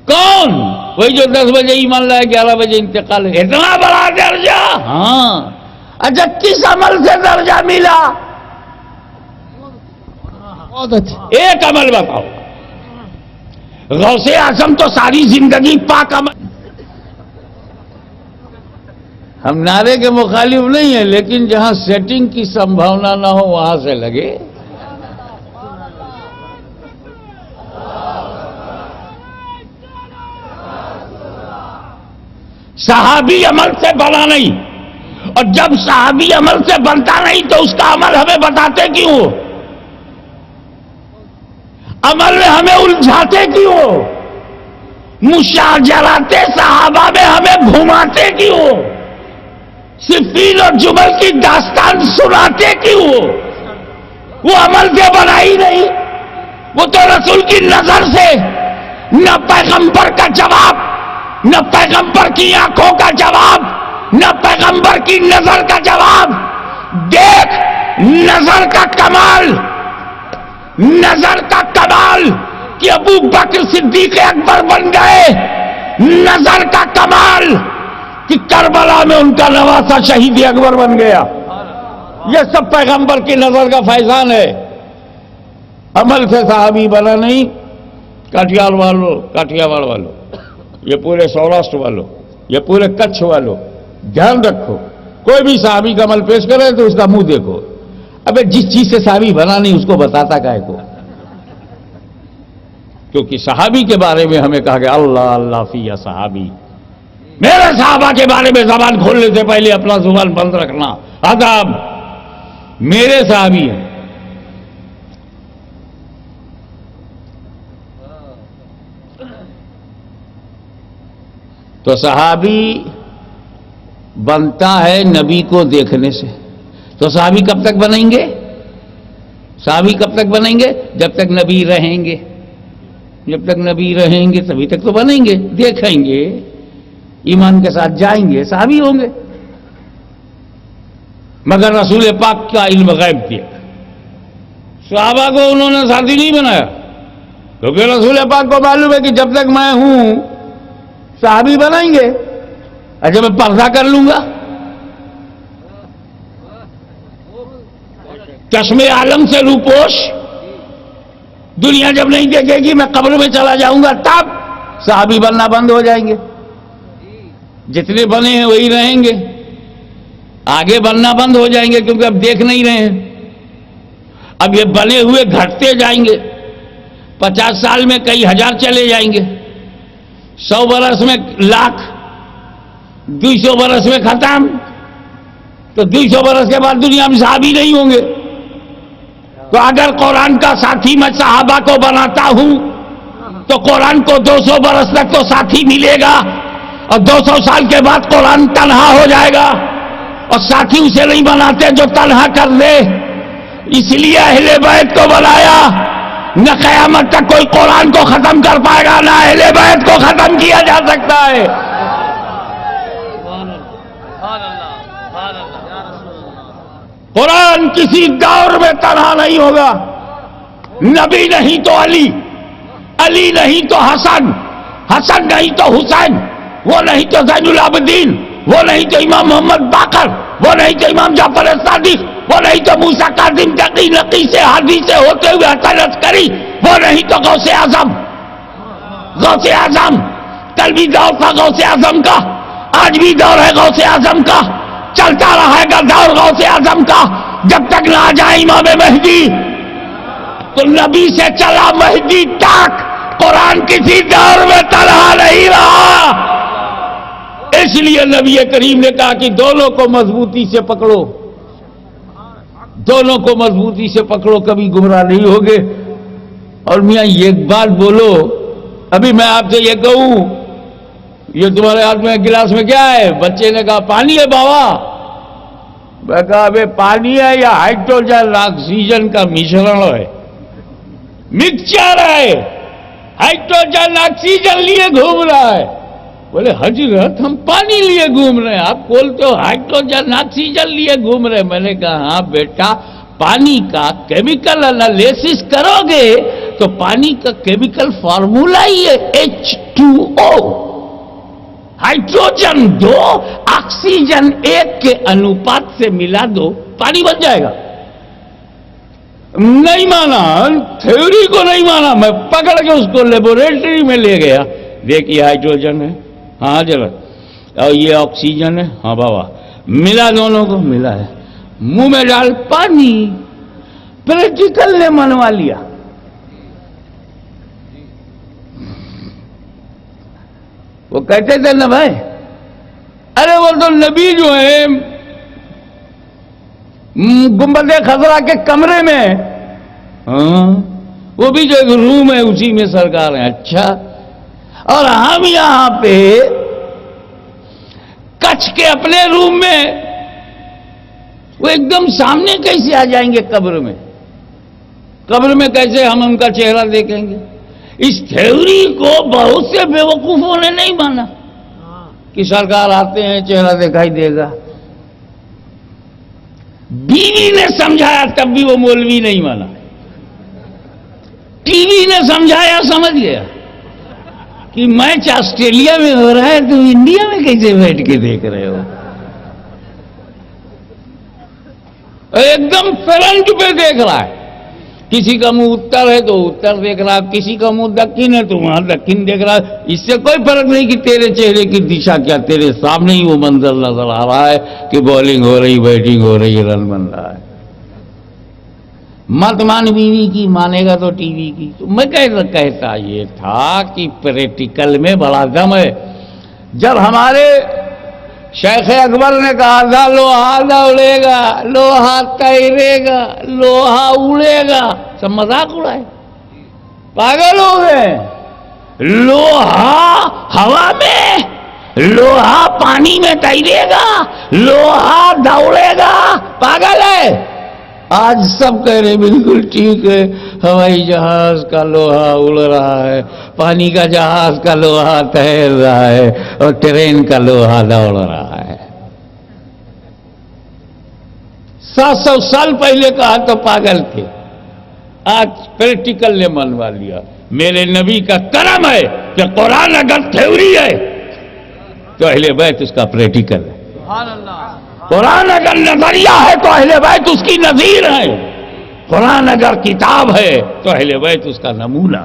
کون؟ وہی جو 10 بجے ایمان لایا، 11 بجے انتقال ہے. اتنا بڑا درجہ. ہاں. اچھا کس عمل سے درجہ ملا؟ ایک عمل بتاؤ. غوث اعظم تو ساری زندگی پاک عمل. ہم نعرے کے مخالف نہیں ہیں، لیکن جہاں سیٹنگ کی سمبھاونا نہ ہو وہاں سے لگے. صحابی عمل سے بنا نہیں، اور جب صحابی عمل سے بنتا نہیں تو اس کا عمل ہمیں بتاتے کیوں؟ عمل میں ہمیں الجھاتے کیوں؟ مشاجرات صحابہ میں ہمیں گھماتے کیوں؟ صفین اور جمل کی داستان سناتے کیوں وہ عمل سے بنا ہی نہیں. وہ تو رسول کی نظر سے، نہ پیغمبر کا جواب، نہ پیغمبر کی آنکھوں کا جواب، نہ پیغمبر کی نظر کا جواب. دیکھ نظر کا کمال، نظر کا کمال کہ ابو بکر صدیق اکبر بن گئے. نظر کا کمال کہ کربلا میں ان کا نواسا شہید اکبر بن گیا. یہ سب پیغمبر کی نظر کا فیضان ہے. عمل سے صحابی بنا نہیں. کاٹیاواڑ والوں، یہ پورے سوراشٹر والوں، یہ پورے کچھ والوں، دھیان رکھو، کوئی بھی صحابی کا عمل پیش کرے تو اس کا منہ دیکھو. ابے جس چیز سے صحابی بنا نہیں اس کو بتاتا کائے کو؟ کیونکہ صحابی کے بارے میں ہمیں کہا گیا اللہ اللہ فی یا صحابی. میرے صحابہ کے بارے میں زبان کھولنے سے پہلے اپنا زبان بند رکھنا آداب. میرے صحابی ہیں. تو صحابی بنتا ہے نبی کو دیکھنے سے. تو صحابی کب تک بنیں گے؟ صحابی کب تک بنیں گے؟ جب تک نبی رہیں گے. جب تک نبی رہیں گے تبھی تک تو بنیں گے. دیکھیں گے، ایمان کے ساتھ جائیں گے، صحابی ہوں گے. مگر رسول پاک کا علم غیب دیا. صحابہ کو انہوں نے ساتھی نہیں بنایا، کیونکہ رسول پاک کو معلوم ہے کہ جب تک میں ہوں صحابی بنائیں گے. اچھا میں پردہ کر لوں گا، چشمے عالم سے روپوش، دنیا جب نہیں دیکھے گی میں قبر میں چلا جاؤں گا، تب صحابی بننا بند ہو جائیں گے. جتنے بنے ہیں وہی رہیں گے، آگے بننا بند ہو جائیں گے کیونکہ اب دیکھ نہیں رہے ہیں. اب یہ بنے ہوئے گھٹتے جائیں گے. 50 سال میں کئی ہزار چلے جائیں گے، 100 برس میں لاکھ، 200 برس میں ختم. تو 200 برس کے بعد دنیا میں صحابی نہیں ہوں گے. تو اگر قرآن کا ساتھی میں صحابہ کو بناتا ہوں تو قرآن کو 200 برس تک تو ساتھی ملے گا، اور 200 سال کے بعد قرآن تنہا ہو جائے گا. اور ساتھی اسے نہیں بناتے جو تنہا کر دے. اس لیے اہل بیت کو بنایا. نہ قیامت تک کوئی قرآن کو ختم کر پائے گا، نہ اہل بیت کو ختم کیا جا سکتا ہے. قرآن کسی دور میں تنہا نہیں ہوگا. نبی نہیں تو علی، علی نہیں تو حسن، حسن نہیں تو حسین، وہ نہیں تو زین العابدین، وہ نہیں تو امام محمد باقر، وہ نہیں تو امام جعفر صادق، وہ نہیں تو موسیٰ کاظم تقی نقی سے ہادی سے ہوتے ہوئے حسن عسکری، وہ نہیں تو غوث اعظم. غوث اعظم کل بھی دور تھا غوث اعظم کا، آج بھی دور ہے غوث اعظم کا، چلتا رہے گا دور غوث اعظم کا جب تک نہ آ جائے امام مہدی. تو نبی سے چلا مہدی تک قرآن کسی دور میں تنہا نہیں رہا. اس لیے نبی کریم نے کہا کہ دونوں کو مضبوطی سے پکڑو، دونوں کو مضبوطی سے پکڑو، کبھی گمراہ نہیں ہوگے. اور میاں ایک بات بولو، ابھی میں آپ سے یہ کہوں یہ تمہارے ہاتھ میں گلاس میں کیا ہے؟ بچے نے کہا پانی ہے بابا. میں کہا ابے پانی ہے یا ہائیڈروجن آکسیجن کا مشرن ہے، مکسچر ہے، ہائیڈروجن آکسیجن لیے گھوم رہا ہے. بولے حضرت ہم پانی لیے گھوم رہے ہیں، آپ بولتے ہو ہائیڈروجن آکسیجن لیے گھوم رہے ہیں. میں نے کہا ہاں بیٹا، پانی کا کیمیکل انالیسس کرو گے تو پانی کا کیمیکل فارمولا ہی ہے H2O. ہائیڈروجن 2 آکسیجن 1 کے انوپات سے ملا دو، پانی بن جائے گا. نہیں مانا، تھیوری کو نہیں مانا. میں پکڑ کے اس کو لیبوریٹری میں لے گیا. دیکھیے ہائیڈروجن ہے، ہاں جرا، اور یہ آکسیجن ہے، ہاں بابا، ملا دونوں کو، ملا ہے. منہ میں ڈال پانی. پریکٹیکل نے منوا لیا. وہ کہتے تھے نا بھائی، ارے وہ تو نبی جو ہے گنبد خضرا کے کمرے میں، ہاں وہ بھی جو ایک روم ہے اسی میں سرکار ہیں. اچھا، اور ہم یہاں پہ کچھ کے اپنے روم میں وہ ایک دم سامنے کیسے آ جائیں گے قبر میں؟ قبر میں کیسے ہم ان کا چہرہ دیکھیں گے؟ اس تھیوری کو بہت سے بیوقوفوں نے نہیں مانا کہ سرکار آتے ہیں چہرہ دکھائی دے گا. بیوی نے سمجھایا تب بھی وہ مولوی نہیں مانا. ٹی وی نے سمجھایا سمجھ گیا کہ میچ آسٹریلیا میں ہو رہا ہے تم انڈیا میں کیسے بیٹھ کے دیکھ رہے ہو؟ ایک دم فرنٹ پہ دیکھ رہا ہے. کسی کا منہ اتر ہے تو اتر دیکھ رہا ہے، کسی کا منہ دکن ہے تو وہاں دکن دیکھ رہا ہے. اس سے کوئی فرق نہیں کہ تیرے چہرے کی دشا کیا، تیرے سامنے ہی وہ منظر نظر آ رہا ہے کہ بالنگ ہو رہی، بیٹنگ ہو رہی، رن بن رہا ہے. مت مان بیوی کی، مانے گا تو ٹی وی کی. تو میں کہتا یہ تھا کہ پریکٹیکل میں بڑا دم ہے. جب ہمارے شیخ اکبر نے کہا تھا لوہا دوڑے گا، لوہا تیرے گا، لوہا اڑے گا، سب مذاق اڑائے، پاگل ہو گئے. لوہا ہوا میں، لوہا پانی میں تیرے گا، لوہا دوڑے گا، پاگل ہے. آج سب کہہ رہے بالکل ٹھیک ہے، ہوائی جہاز کا لوہا اڑ رہا ہے، پانی کا جہاز کا لوہا تیر رہا ہے، اور ٹرین کا لوہا دوڑ رہا ہے. 700 سال پہلے کہا تو پاگل تھے، آج پریکٹیکل نے منوا لیا. میرے نبی کا کرم ہے کہ قرآن اگر تھیوری ہے تو اہل بیت اس کا پریکٹیکل ہے. سبحان اللہ. قرآن اگر نظریہ ہے تو اہل بیت اس کی نظیر ہے. قرآن اگر کتاب ہے تو اہل بیت اس کا نمونہ.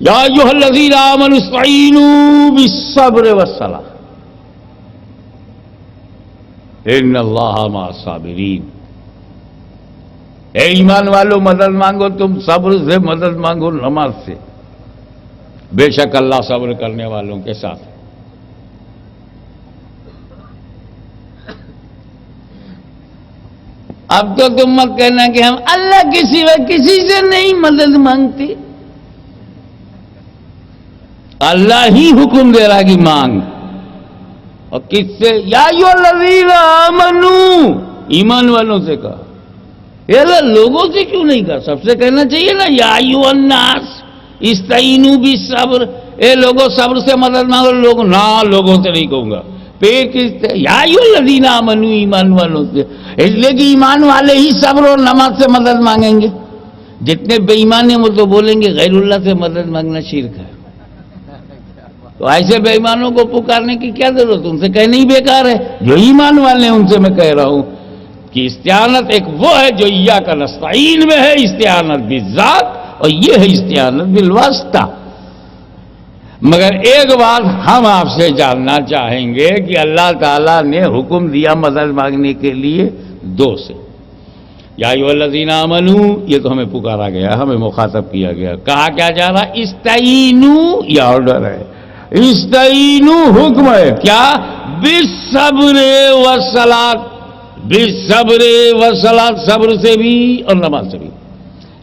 یا ایھا الذین آمنوا استعینوا بالصبر والصلاۃ ان اللہ مع الصابرین. اے ایمان والو مدد مانگو، تم صبر سے مدد مانگو، نماز سے، بے شک اللہ صبر کرنے والوں کے ساتھ. اب تو تم مت کہنا کہ ہم اللہ کے سوا کسی سے نہیں مدد مانگتے. اللہ ہی حکم دے رہا کہ مانگ. اور کس سے؟ یا ایھا الذین آمنوا، ایمان والوں سے کہا. اے اللہ لوگوں سے کیوں نہیں کہا؟ سب سے کہنا چاہیے نا. یا ایھا الناس استعینوا بالصبر، اے لوگوں صبر سے مدد مانگو. لوگوں سے نہیں کہوں گا. پھر کس سے؟ یا ایھا الذین آمنوا، ایمان والوں سے. اس لیے کہ ایمان والے ہی صبر اور نماز سے مدد مانگیں گے. جتنے بے ایمان ہیں وہ تو بولیں گے غیر اللہ سے مدد مانگنا شرک ہے. تو ایسے بے ایمانوں کو پکارنے کی کیا ضرورت؟ ان سے کہنا ہی بیکار ہے. جو ایمان والے ہیں ان سے میں کہہ رہا ہوں کہ استعانت ایک وہ ہے جو ایاک نستعین میں ہے، استعانت بالذات، اور یہ ہے استعانت بالواسطہ. مگر ایک بات ہم آپ سے جاننا چاہیں گے کہ اللہ تعالیٰ نے حکم دیا مدد مانگنے کے لیے دو سے. یا ایھا الذین آمنوا، یہ تو ہمیں پکارا گیا، ہمیں مخاطب کیا گیا. کہا کیا جا رہا؟ استعینوا، یہ آرڈر ہے. استعینوا حکم ہے کیا؟ بالصبر والصلاۃ، بالصبر والصلاۃ، صبر سے بھی اور نماز سے بھی.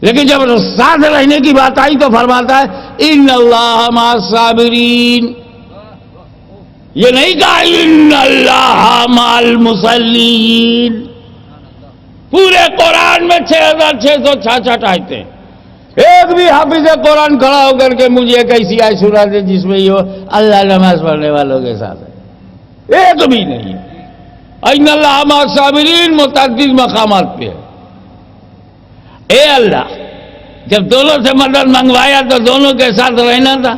لیکن جب ساتھ رہنے کی بات آئی تو فرماتا ہے ان اللہ مع الصابرین. یہ نہیں کہا ان اللہ مع المصلین. پورے قرآن میں 6666 آیتیں. ایک بھی حافظ قرآن کھڑا ہو کر کے مجھے ایک ایسی آیت سنا دے جس میں یہ اللہ نماز پڑھنے والوں کے ساتھ ہے. ایک بھی نہیں ہے. ان اللہ مع الصابرین متعدد مقامات پہ ہے. اے اللہ، جب دونوں سے مدد منگوایا تو دونوں کے ساتھ رہنا تھا.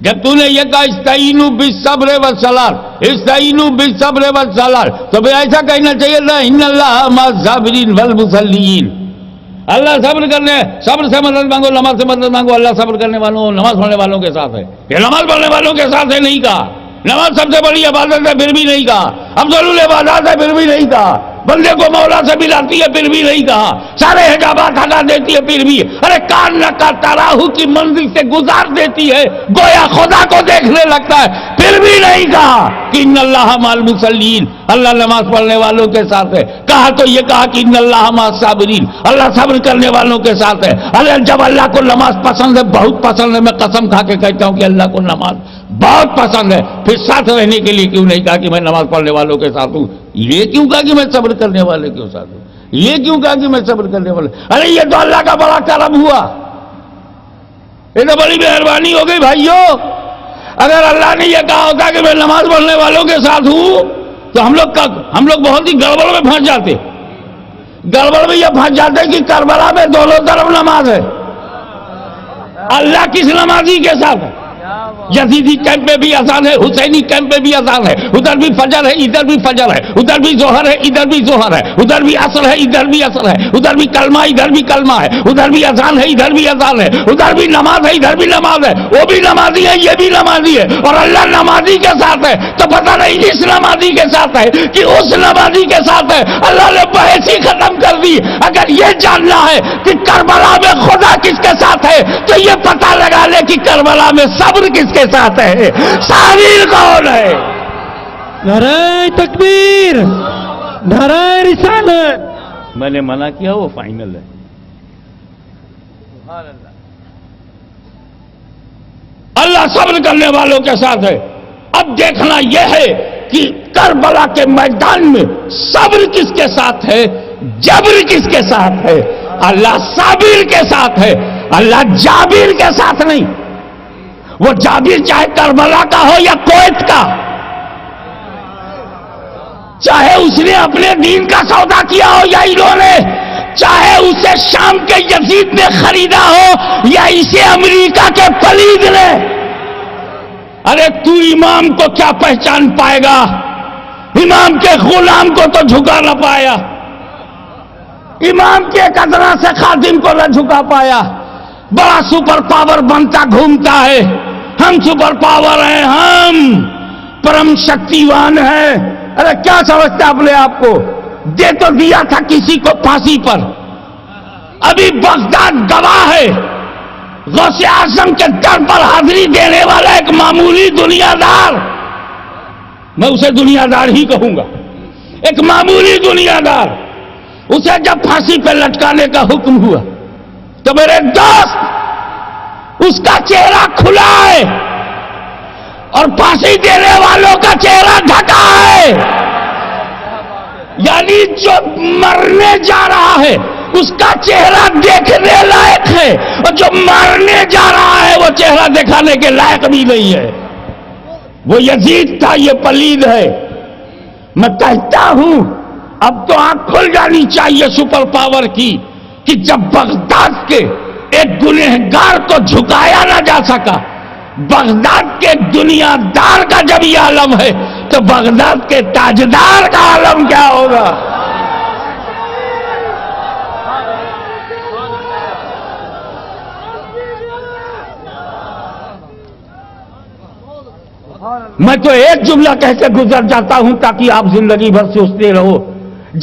جب تو نے یہ کہا استعینوا بالصبر والصلاۃ، استعینوا بالصبر والصلاۃ، تو پھر ایسا کہنا چاہیے تھا ان اللہ مع الصابرین والمصلین. اللہ صبر سے مدد مانگو، نماز سے مدد مانگو. اللہ صبر کرنے والوں، نماز پڑھنے والوں کے ساتھ ہے. یہ نماز پڑھنے والوں کے ساتھ ہے نہیں کہا. نماز سب سے بڑی عبادت ہے پھر بھی نہیں کہا. افضل العبادات ہے پھر بھی نہیں کہا. بندے کو مولا سے ملاتی ہے پھر بھی نہیں کہا. سارے حجابات ہٹا دیتی ہے پھر بھی. ارے کان کا تراہو کی منزل سے گزار دیتی ہے، گویا خدا کو دیکھنے لگتا ہے، پھر بھی نہیں کہا کہ ان اللہ مع المصلین. اللہ نماز پڑھنے والوں کے ساتھ ہے. کہا تو یہ کہا کہ ان اللہ مع الصابرین، اللہ صبر کرنے والوں کے ساتھ ہے. ارے جب اللہ کو نماز پسند ہے، بہت پسند ہے، میں قسم کھا کے کہتا ہوں کہ اللہ کو نماز بہت پسند ہے، پھر ساتھ رہنے کے لیے کیوں نہیں کہا کہ میں نماز پڑھنے والوں کے ساتھ ہوں؟ یہ کیوں کہا کہ میں صبر کرنے والے کے ساتھ ہوں؟ یہ کیوں کہا کہ میں صبر کرنے والے؟ ارے یہ تو اللہ کا بڑا کرم ہوا، یہ تو بڑی مہربانی ہو گئی بھائیو. اگر اللہ نے یہ کہا ہوتا کہ میں نماز پڑھنے والوں کے ساتھ ہوں تو ہم لوگ بہت ہی گڑبڑ میں پھنس جاتے. گڑبڑ میں یہ پھنس جاتے کہ کربلا میں دونوں طرف نماز ہے. اللہ کس نمازی کے ساتھ ہے؟ یزیدی کیمپ میں بھی اذان ہے، حسینی کیمپ میں بھی اذان ہے، ادھر بھی فجر ہے ادھر بھی فجر ہے، ادھر بھی ظہر ہے ادھر بھی ظہر ہے، ادھر بھی عصر ہے ادھر بھی عصر ہے، ادھر بھی کلمہ ادھر بھی کلمہ ہے، ادھر بھی اذان ہے ادھر بھی اذان ہے، ادھر بھی نماز ہے ادھر بھی نماز ہے. وہ بھی نمازی ہے یہ بھی نمازی ہے، اور اللہ نمازی کے ساتھ ہے. تو پتہ نہیں اس نمازی کے ساتھ ہے کہ اس نمازی کے ساتھ ہے. اللہ نے بحث ہی ختم کر دی. اگر یہ جاننا ہے کہ کربلا میں خدا کس کے ساتھ ہے تو یہ پتہ لگا لے کہ کربلا میں صبر کس کے ساتھ ہے، صابر کون ہے. نعرہ تکبیر، نعرہ رسالت. میں نے منع کیا وہ فائنل ہے. سبحان اللہ. اللہ صبر کرنے والوں کے ساتھ ہے. اب دیکھنا یہ ہے کہ کربلا کے میدان میں صبر کس کے ساتھ ہے، جبر کس کے ساتھ ہے. اللہ صابر کے ساتھ ہے، اللہ جابر کے ساتھ نہیں. وہ جابر چاہے کربلا کا ہو یا کویت کا، چاہے اس نے اپنے دین کا سودا کیا ہو یا انہوں نے، چاہے اسے شام کے یزید نے خریدا ہو یا اسے امریکہ کے پلید نے. ارے تو امام کو کیا پہچان پائے گا؟ امام کے غلام کو تو جھکا نہ پایا، امام کے قدرہ سے خادم کو نہ جھکا پایا. بڑا سپر پاور بنتا گھومتا ہے. ہم سپر پاور ہیں، ہم پرم شکتیوان ہیں. ارے کیا سمجھتا اپنے آپ کو؟ دے تو دیا تھا کسی کو پھانسی پر. ابھی بغداد گواہ ہے، غوث اعظم کے در پر حاضری دینے والا ایک معمولی دنیا دار، میں اسے دنیا دار ہی کہوں گا، ایک معمولی دنیا دار، اسے جب پھانسی پہ لٹکانے کا حکم ہوا تو میرے دوست اس کا چہرہ کھلا ہے اور پھانسی دینے والوں کا چہرہ ڈھکا ہے. یعنی جو مرنے جا رہا ہے اس کا چہرہ دیکھنے لائق ہے، اور جو مرنے جا رہا ہے وہ چہرہ دکھانے کے لائق بھی نہیں ہے. وہ یزید تھا، یہ پلید ہے. میں کہتا ہوں اب تو آنکھ کھل جانی چاہیے سپر پاور کی کہ جب بغداد کے ایک گنہگار کو جھکایا نہ جا سکا، بغداد کے دنیا دار کا جب یہ عالم ہے تو بغداد کے تاجدار کا عالم کیا ہوگا؟ میں تو ایک جملہ کہہ کے گزر جاتا ہوں تاکہ آپ زندگی بھر سوچتے رہو.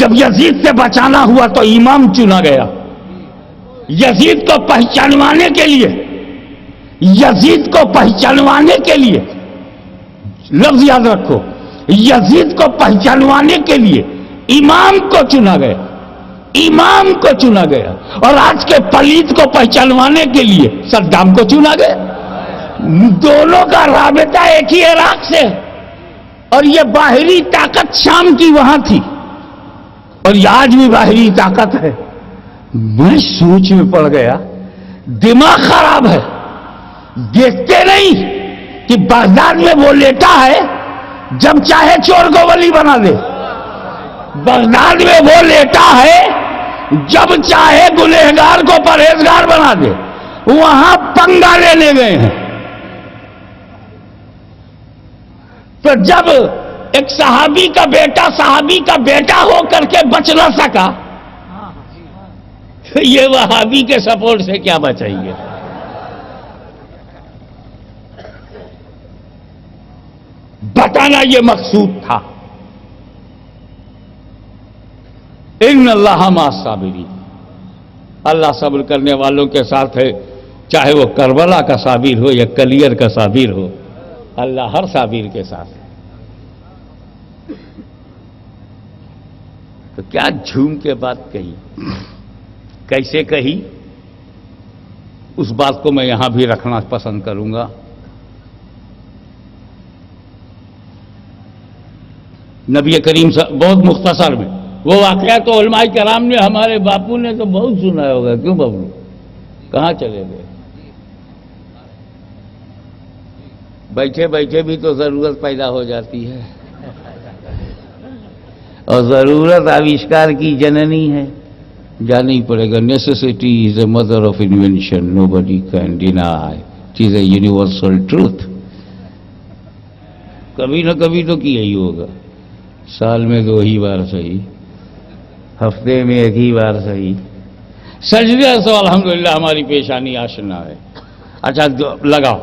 جب یزید سے بچانا ہوا تو امام چنا گیا. یزید کو پہچانوانے کے لیے، یزید کو پہچانوانے کے لیے، لفظ یاد رکھو، یزید کو پہچانوانے کے لیے امام کو چنا گیا، امام کو چنا گیا. اور آج کے پلید کو پہچانوانے کے لیے صدام کو چنا گیا. دونوں کا رابطہ ایک ہی عراق سے، اور یہ باہری طاقت شام کی وہاں تھی اور یہ آج بھی باہری طاقت ہے. میں سوچ میں پڑ گیا، دماغ خراب ہے. دیکھتے نہیں کہ بغداد میں وہ لیٹا ہے، جب چاہے چور کو ولی بنا دے. بغداد میں وہ لیٹا ہے، جب چاہے گنہگار کو پرہیزگار بنا دے. وہاں پنگا لینے گئے ہیں. تو جب ایک صحابی کا بیٹا ہو کر کے بچ نہ سکا، یہ وہابی کے سپورٹ سے کیا بچائیے؟ بتانا یہ مقصود تھا. ان اللہ مع الصابرین، اللہ صبر کرنے والوں کے ساتھ ہے. چاہے وہ کربلا کا صابر ہو یا کلیر کا صابر ہو، اللہ ہر صابر کے ساتھ ہے. تو کیا جھوم کے بات کہی، کیسے کہی، اس بات کو میں یہاں بھی رکھنا پسند کروں گا۔ نبی کریم صاحب بہت مختصر میں وہ واقعہ تو علماء کرام نے، ہمارے باپو نے تو بہت سنا ہوگا، کیوں ببلو کہاں چلے گئے؟ بیٹھے بیٹھے بھی تو ضرورت پیدا ہو جاتی ہے، اور ضرورت آوشکار کی جننی ہے، جانا ہی پڑے گا۔ Necessity is a mother of invention, nobody can deny, it is a universal truth. کبھی نہ کبھی تو کیا ہی ہوگا، سال میں 2 ہی بار صحیح، ہفتے میں 1 ہی بار صحیح۔ سجدے تو الحمدللہ ہماری پیشانی آشنا ہے۔ اچھا لگاؤ،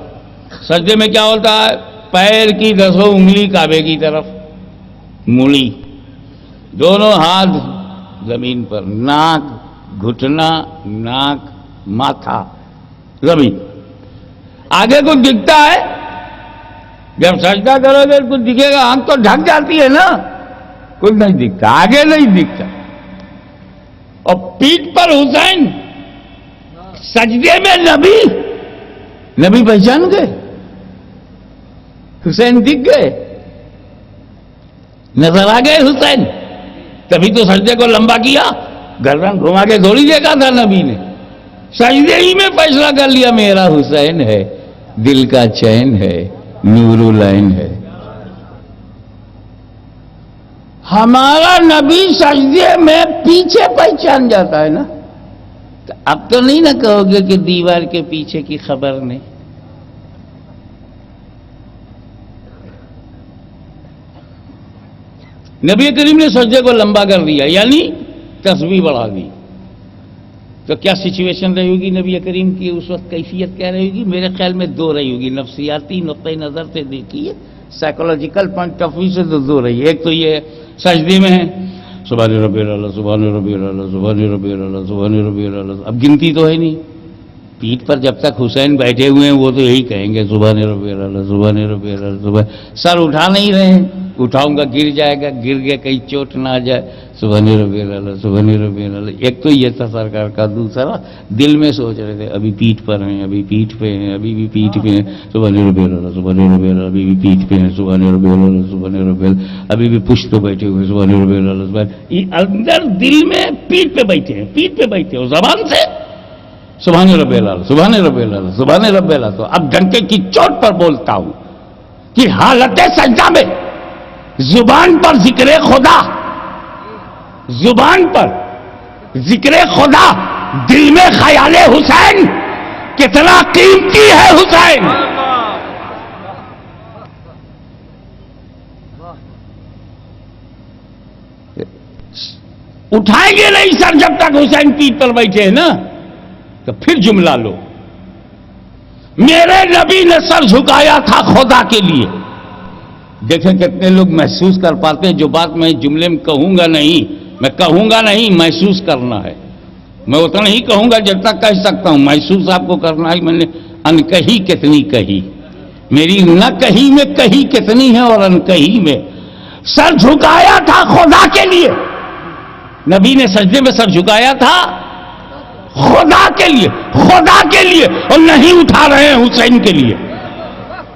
سجدے میں کیا ہوتا ہے؟ پیر کی 10 انگلی کعبے کی طرف موڑی، دونوں ہاتھ زمین پر، ناک گھٹنا، ناک ماتھا زمین۔ آگے کچھ دکھتا ہے؟ جب سجدہ کرو گے کچھ دکھے گا؟ آنکھ تو ڈھک جاتی ہے نا، کچھ نہیں دکھتا، آگے نہیں دکھتا۔ اور پیٹھ پر حسین، سجدے میں نبی پہچان گئے، حسین دکھ گئے، نظر آ گئے حسین، تبھی تو سجدے کو لمبا کیا، گردن گھما کے تھوڑی دیکھا تھا نبی نے، سجدے ہی میں فیصلہ کر لیا میرا حسین ہے، دل کا چین ہے، نور العین ہے۔ ہمارا نبی سجدے میں پیچھے پہچان جاتا ہے نا، تو اب تو نہیں نہ کہو گے کہ دیوار کے پیچھے کی خبر نہیں۔ نبی کریم نے سجدے کو لمبا کر دیا، یعنی تسبیح بڑھا دی، تو کیا سچویشن رہے گی نبی کریم کی اس وقت؟ کیفیت کیا رہے گی؟ میرے خیال میں 2 رہی ہوگی، نفسیاتی نقطۂ نظر سے دیکھیے، سائیکولوجیکل پوائنٹ آف ویو سے تو 2 رہی ہے۔ ایک تو یہ سجدے میں ہے سبحان ربی الاعلیٰ، سبحان ربی الاعلیٰ، سبحان ربی الاعلیٰ، سبحان ربی الاعلیٰ، اب گنتی تو ہے نہیں، پیٹھ پر جب تک حسین بیٹھے ہوئے ہیں وہ تو یہی کہیں گے سبحان ربی الاعلیٰ، سبحان ربی الاعلیٰ، سبحان، سر اٹھا نہیں رہے ہیں، اٹھاؤں گا گر جائے گا، گر گیا کہیں چوٹ نہ آ جائے، سبحان ربی الاعلیٰ، سبحان ربی الاعلیٰ۔ ایک تو یہ تھا سرکار کا، دوسرا دل میں سوچ رہے تھے ابھی پیٹھ پر ہیں، ابھی پیٹھ پہ ہیں، ابھی بھی پیٹھ پہ ہیں، سبحان ربی الاعلیٰ، سبحان ربی الاعلیٰ، ابھی بھی پیٹھ پہ ہیں، سبحان ربی الاعلیٰ، سبحان ربی الاعلیٰ، ابھی بھی پشت پہ بیٹھے ہوئے، سبحان ربی الاعلیٰ، سبحان، یہ اندر دل میں پیٹھ پہ بیٹھے ہیں، پیٹھ پہ بیٹھے ہو، زبان سے سبحان ربی الاعلیٰ، سبحان ربی الاعلیٰ، سبحان ربی الاعلیٰ۔ تو اب ڈنکے کی چوٹ پر بولتا ہوں کہ حالت سجدہ میں زبان پر ذکر خدا، زبان پر ذکر خدا، دل میں خیال حسین، کتنا قیمتی ہے حسین۔ اٹھائیں گے نہیں سر جب تک حسین پیٹھ پر بیٹھے ہیں نا، تو پھر جملہ لو، میرے نبی نے سر جھکایا تھا خدا کے لیے۔ دیکھیں کتنے لوگ محسوس کر پاتے ہیں جو بات میں جملے میں کہوں گا نہیں، میں کہوں گا نہیں، محسوس کرنا ہے، میں اتنا ہی کہوں گا جب تک کہہ سکتا ہوں، محسوس آپ کو کرنا ہے۔ میں نے انکہی کتنی کہی، میری نہ کہی میں کہی کتنی ہے، اور انکہی میں سر جھکایا تھا خدا کے لیے۔ نبی نے سجدے میں سر جھکایا تھا خدا کے لیے، خدا کے لیے، اور نہیں اٹھا رہے ہیں حسین کے لیے،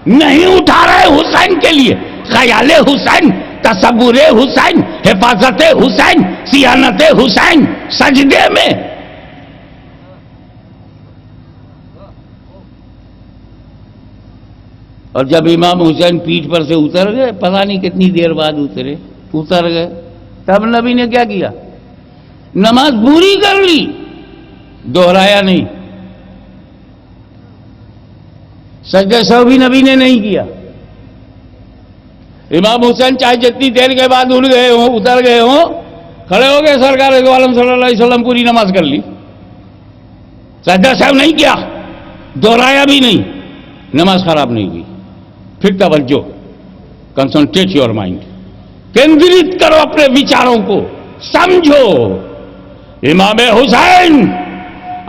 نہیں اٹھا رہے حسین کے لیے۔ خیال حسین، تصور حسین، حفاظت حسین، صیانت حسین سجدے میں۔ اور جب امام حسین پیٹھ پر سے اتر گئے، پتہ نہیں کتنی دیر بعد اتر گئے، تب نبی نے کیا کیا؟ نماز پوری کر لی، دوہرایا نہیں۔ سجدہ سہو بھی نبی نے نہیں کیا۔ امام حسین چاہے جتنی دیر کے بعد اٹھ گئے ہوں، اتر گئے ہوں، کھڑے ہو گئے، سرکار دو عالم صلی اللہ علیہ وسلم پوری نماز کر لی، سجدہ سہو نہیں کیا، دوہرایا بھی نہیں، نماز خراب نہیں ہوئی۔ پھر توجہ، کنسنٹریٹ یور مائنڈ، کیندرت کرو اپنے وچاروں کو، سمجھو امام حسین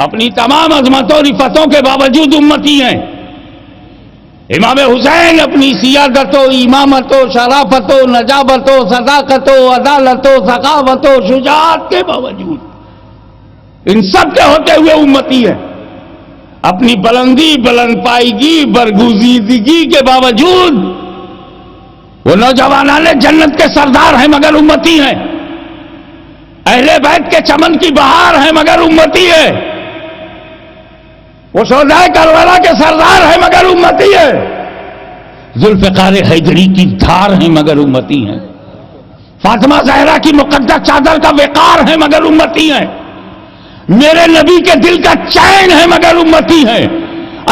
اپنی تمام عظمتوں اور رفتوں کے باوجود امتی ہیں، امام حسین اپنی سیادت و امامت و شرافت و نجابت و صداقت و عدالت و ثقافت و شجاعت کے باوجود ان سب کے ہوتے ہوئے امتی ہے، اپنی بلندی بلند پائیگی برگزیدگی کے باوجود وہ نوجوانان جنت کے سردار ہیں مگر امتی ہیں، اہل بیت کے چمن کی بہار ہیں مگر امتی ہے، وہ شہدائے کربلا کے سردار ہیں مگر امتی ہے، ذوالفقار حیدری کی دھار ہیں مگر امتی ہیں، فاطمہ زہرا کی مقدس چادر کا وقار ہے مگر امتی ہیں، میرے نبی کے دل کا چین ہے مگر امتی ہیں،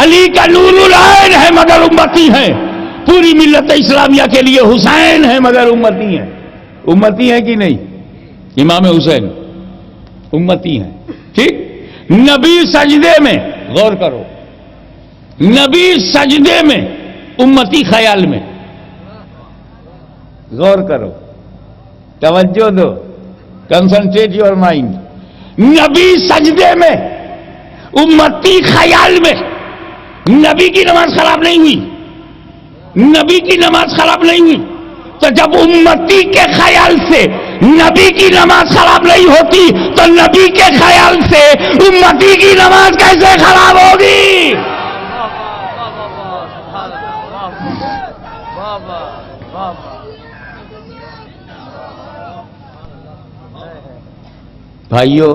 علی کا نور العین ہے مگر امتی ہیں، پوری ملت اسلامیہ کے لیے حسین ہے مگر امتی ہیں۔ امتی ہیں کہ نہیں؟ امام حسین امتی ہیں، ٹھیک؟ نبی سجدے میں، غور کرو، نبی سجدے میں امتی خیال میں، غور کرو، توجہ دو، کنسنٹریٹ یور مائنڈ، نبی سجدے میں امتی خیال میں، نبی کی نماز خراب نہیں ہوئی، نبی کی نماز خراب نہیں ہوئی، تو جب امتی کے خیال سے نبی کی نماز خراب نہیں ہوتی تو نبی کے خیال سے امتی کی نماز کیسے خراب ہوگی؟ بھائیو،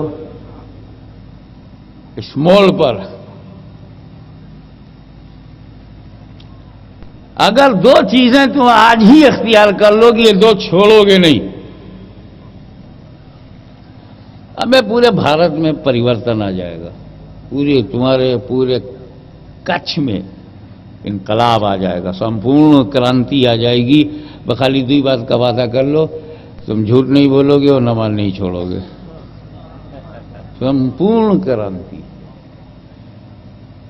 اس موڑ پر اگر دو چیزیں تم آج ہی اختیار کر لو کہ یہ دو چھوڑو گے نہیں، ابے پورے بھارت میں پریورتن آ جائے گا، تمہارے پورے کچھ میں انقلاب آ جائے گا، سمپورن کرانتی آ جائے گی۔ بخالی دوئی بات کا وعدہ کر لو، تم جھوٹ نہیں بولو گے اور نماز نہیں چھوڑو گے، سمپورن کرانتی۔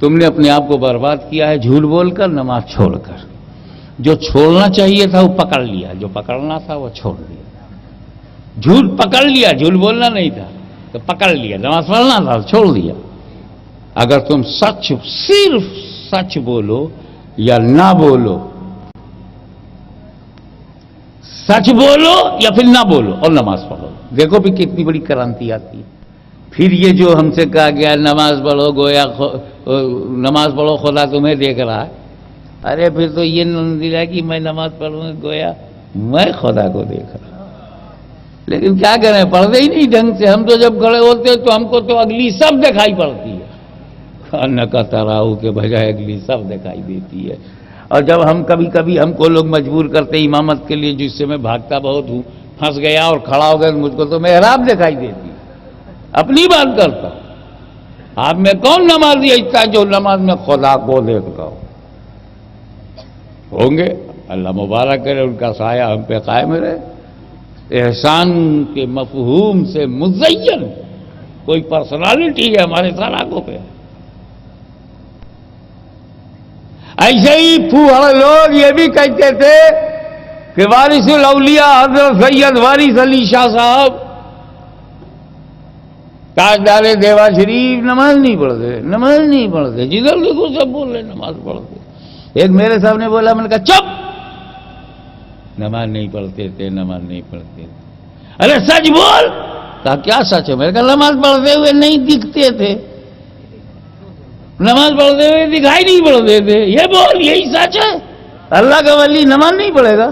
تم نے اپنے آپ کو برباد کیا ہے جھوٹ بول کر، نماز چھوڑ کر۔ جو چھوڑنا چاہیے تھا وہ پکڑ لیا، جو پکڑنا تھا وہ چھوڑ دیا۔ جھوٹ پکڑ لیا، جھوٹ بولنا نہیں تھا تو پکڑ لیا، نماز پڑھنا تھا چھوڑ دیا۔ اگر تم سچ، صرف سچ بولو یا نہ بولو، سچ بولو یا پھر نہ بولو اور نماز پڑھو، دیکھو بھی کتنی بڑی کرانتی آتی ہے۔ پھر یہ جو ہم سے کہا گیا نماز پڑھو، گویا نماز پڑھو خدا تمہیں دیکھ رہا ہے، ارے پھر تو یہ دلا کہ میں نماز پڑھوں گویا میں خدا کو دیکھ رہا ہوں۔ لیکن کیا کریں، پڑھتے ہی نہیں ڈھنگ سے۔ ہم تو جب کھڑے ہوتے تو ہم کو تو اگلی سب دکھائی پڑتی ہے، کھانا کا تراؤ کے بجائے اگلی سب دکھائی دیتی ہے۔ اور جب ہم کبھی ہم کو لوگ مجبور کرتے امامت کے لیے، جس سے میں بھاگتا بہت ہوں، پھنس گیا اور کھڑا ہو گیا، مجھ کو تو محراب دکھائی دیتی ہے۔ اپنی بات کرتا ہوں، آپ میں کون نمازی ایسا ہے جو نماز میں خدا کو دیکھتا ہو؟ ہوں گے، اللہ مبارک کرے ان کا سایہ ہم پہ قائم رہے۔ احسان کے مفہوم سے مزین کوئی پرسنالٹی ہے ہمارے سر آنکھوں پہ۔ ایسے ہی پھوہڑ لوگ یہ بھی کہتے تھے کہ وارث الاولیاء حضرت سید وارث علی شاہ صاحب تاجدار دیوا شریف نماز نہیں پڑھتے، نماز نہیں پڑھتے، جدھر دیکھو سب بول رہے نماز پڑھتے۔ ایک میرے سامنے بولا، میں نے کہا چپ، نماز نہیں پڑھتے تھے، نماز نہیں پڑھتے تھے۔ ارے سچ بول، کہا کیا سچ ہے؟ میں نے کہا نماز پڑھتے ہوئے نہیں دکھتے تھے، نماز پڑھتے ہوئے دکھائی نہیں پڑتے تھے، یہ بول، یہی سچ ہے؟ اللہ کا ولی نماز نہیں پڑھے گا؟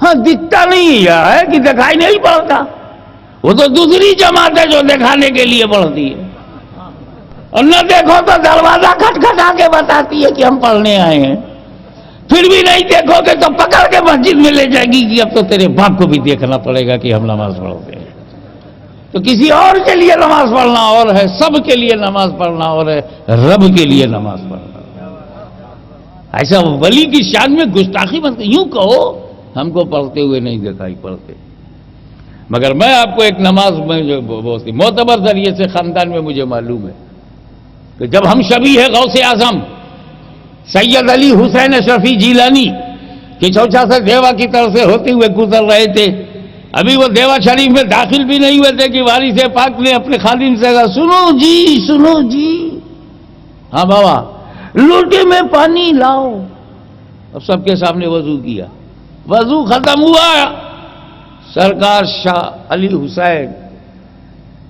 ہاں دکھتا نہیں ہے کہ دکھائی نہیں پڑتا، وہ تو دوسری جماعت ہے جو دکھانے کے لیے پڑھتی ہے، اور نہ دیکھو تو دروازہ کھٹکھٹا کے بتاتی ہے کہ ہم پڑھنے آئے ہیں، پھر بھی نہیں دیکھو گے تو پکڑ کے مسجد میں لے جائے گی کہ اب تو تیرے باپ کو بھی دیکھنا پڑے گا کہ ہم نماز پڑھتے ہیں۔ تو کسی اور کے لیے نماز پڑھنا اور ہے، سب کے لیے نماز پڑھنا اور ہے، رب کے لیے نماز پڑھنا۔ ایسا ولی کی شان میں گستاخی بنتی، یوں کہو ہم کو پڑھتے ہوئے نہیں دکھائی پڑتے۔ مگر میں آپ کو ایک نماز میں جو بہت ہی معتبر ذریعے سے خاندان میں مجھے معلوم ہے کہ جب ہم شبیہ غوث اعظم سید علی حسین اشرفی جیلانی کچھوچا سے دیوا کی طرف سے ہوتے ہوئے گزر رہے تھے، ابھی وہ دیوا شریف میں داخل بھی نہیں ہوئے تھے کہ وارث پاک نے اپنے خادم سے کہا، سنو جی، سنو جی، ہاں بابا، لوٹے میں پانی لاؤ۔ اب سب کے سامنے وضو کیا، وضو ختم ہوا، سرکار شاہ علی حسین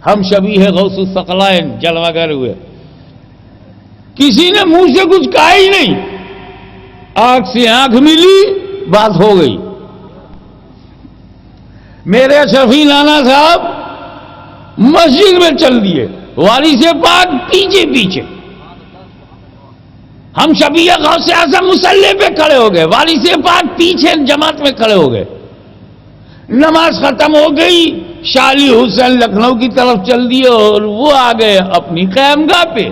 ہم شبیہ غوث الثقلین جلوہ گر ہوئے، کسی نے منہ سے کچھ کہا ہی نہیں، آنکھ سے آنکھ ملی، بات ہو گئی۔ میرے شفیع نانا صاحب مسجد میں چل دیے، والی سے پاک پیچھے پیچھے، ہم شبیہ غوث اعظم مصلی پہ کھڑے ہو گئے، والی سے پاک پیچھے جماعت میں کھڑے ہو گئے۔ نماز ختم ہو گئی، شاہ علی حسین لکھنؤ کی طرف چل دیے اور وہ آ گئے اپنی قیامگاہ پہ،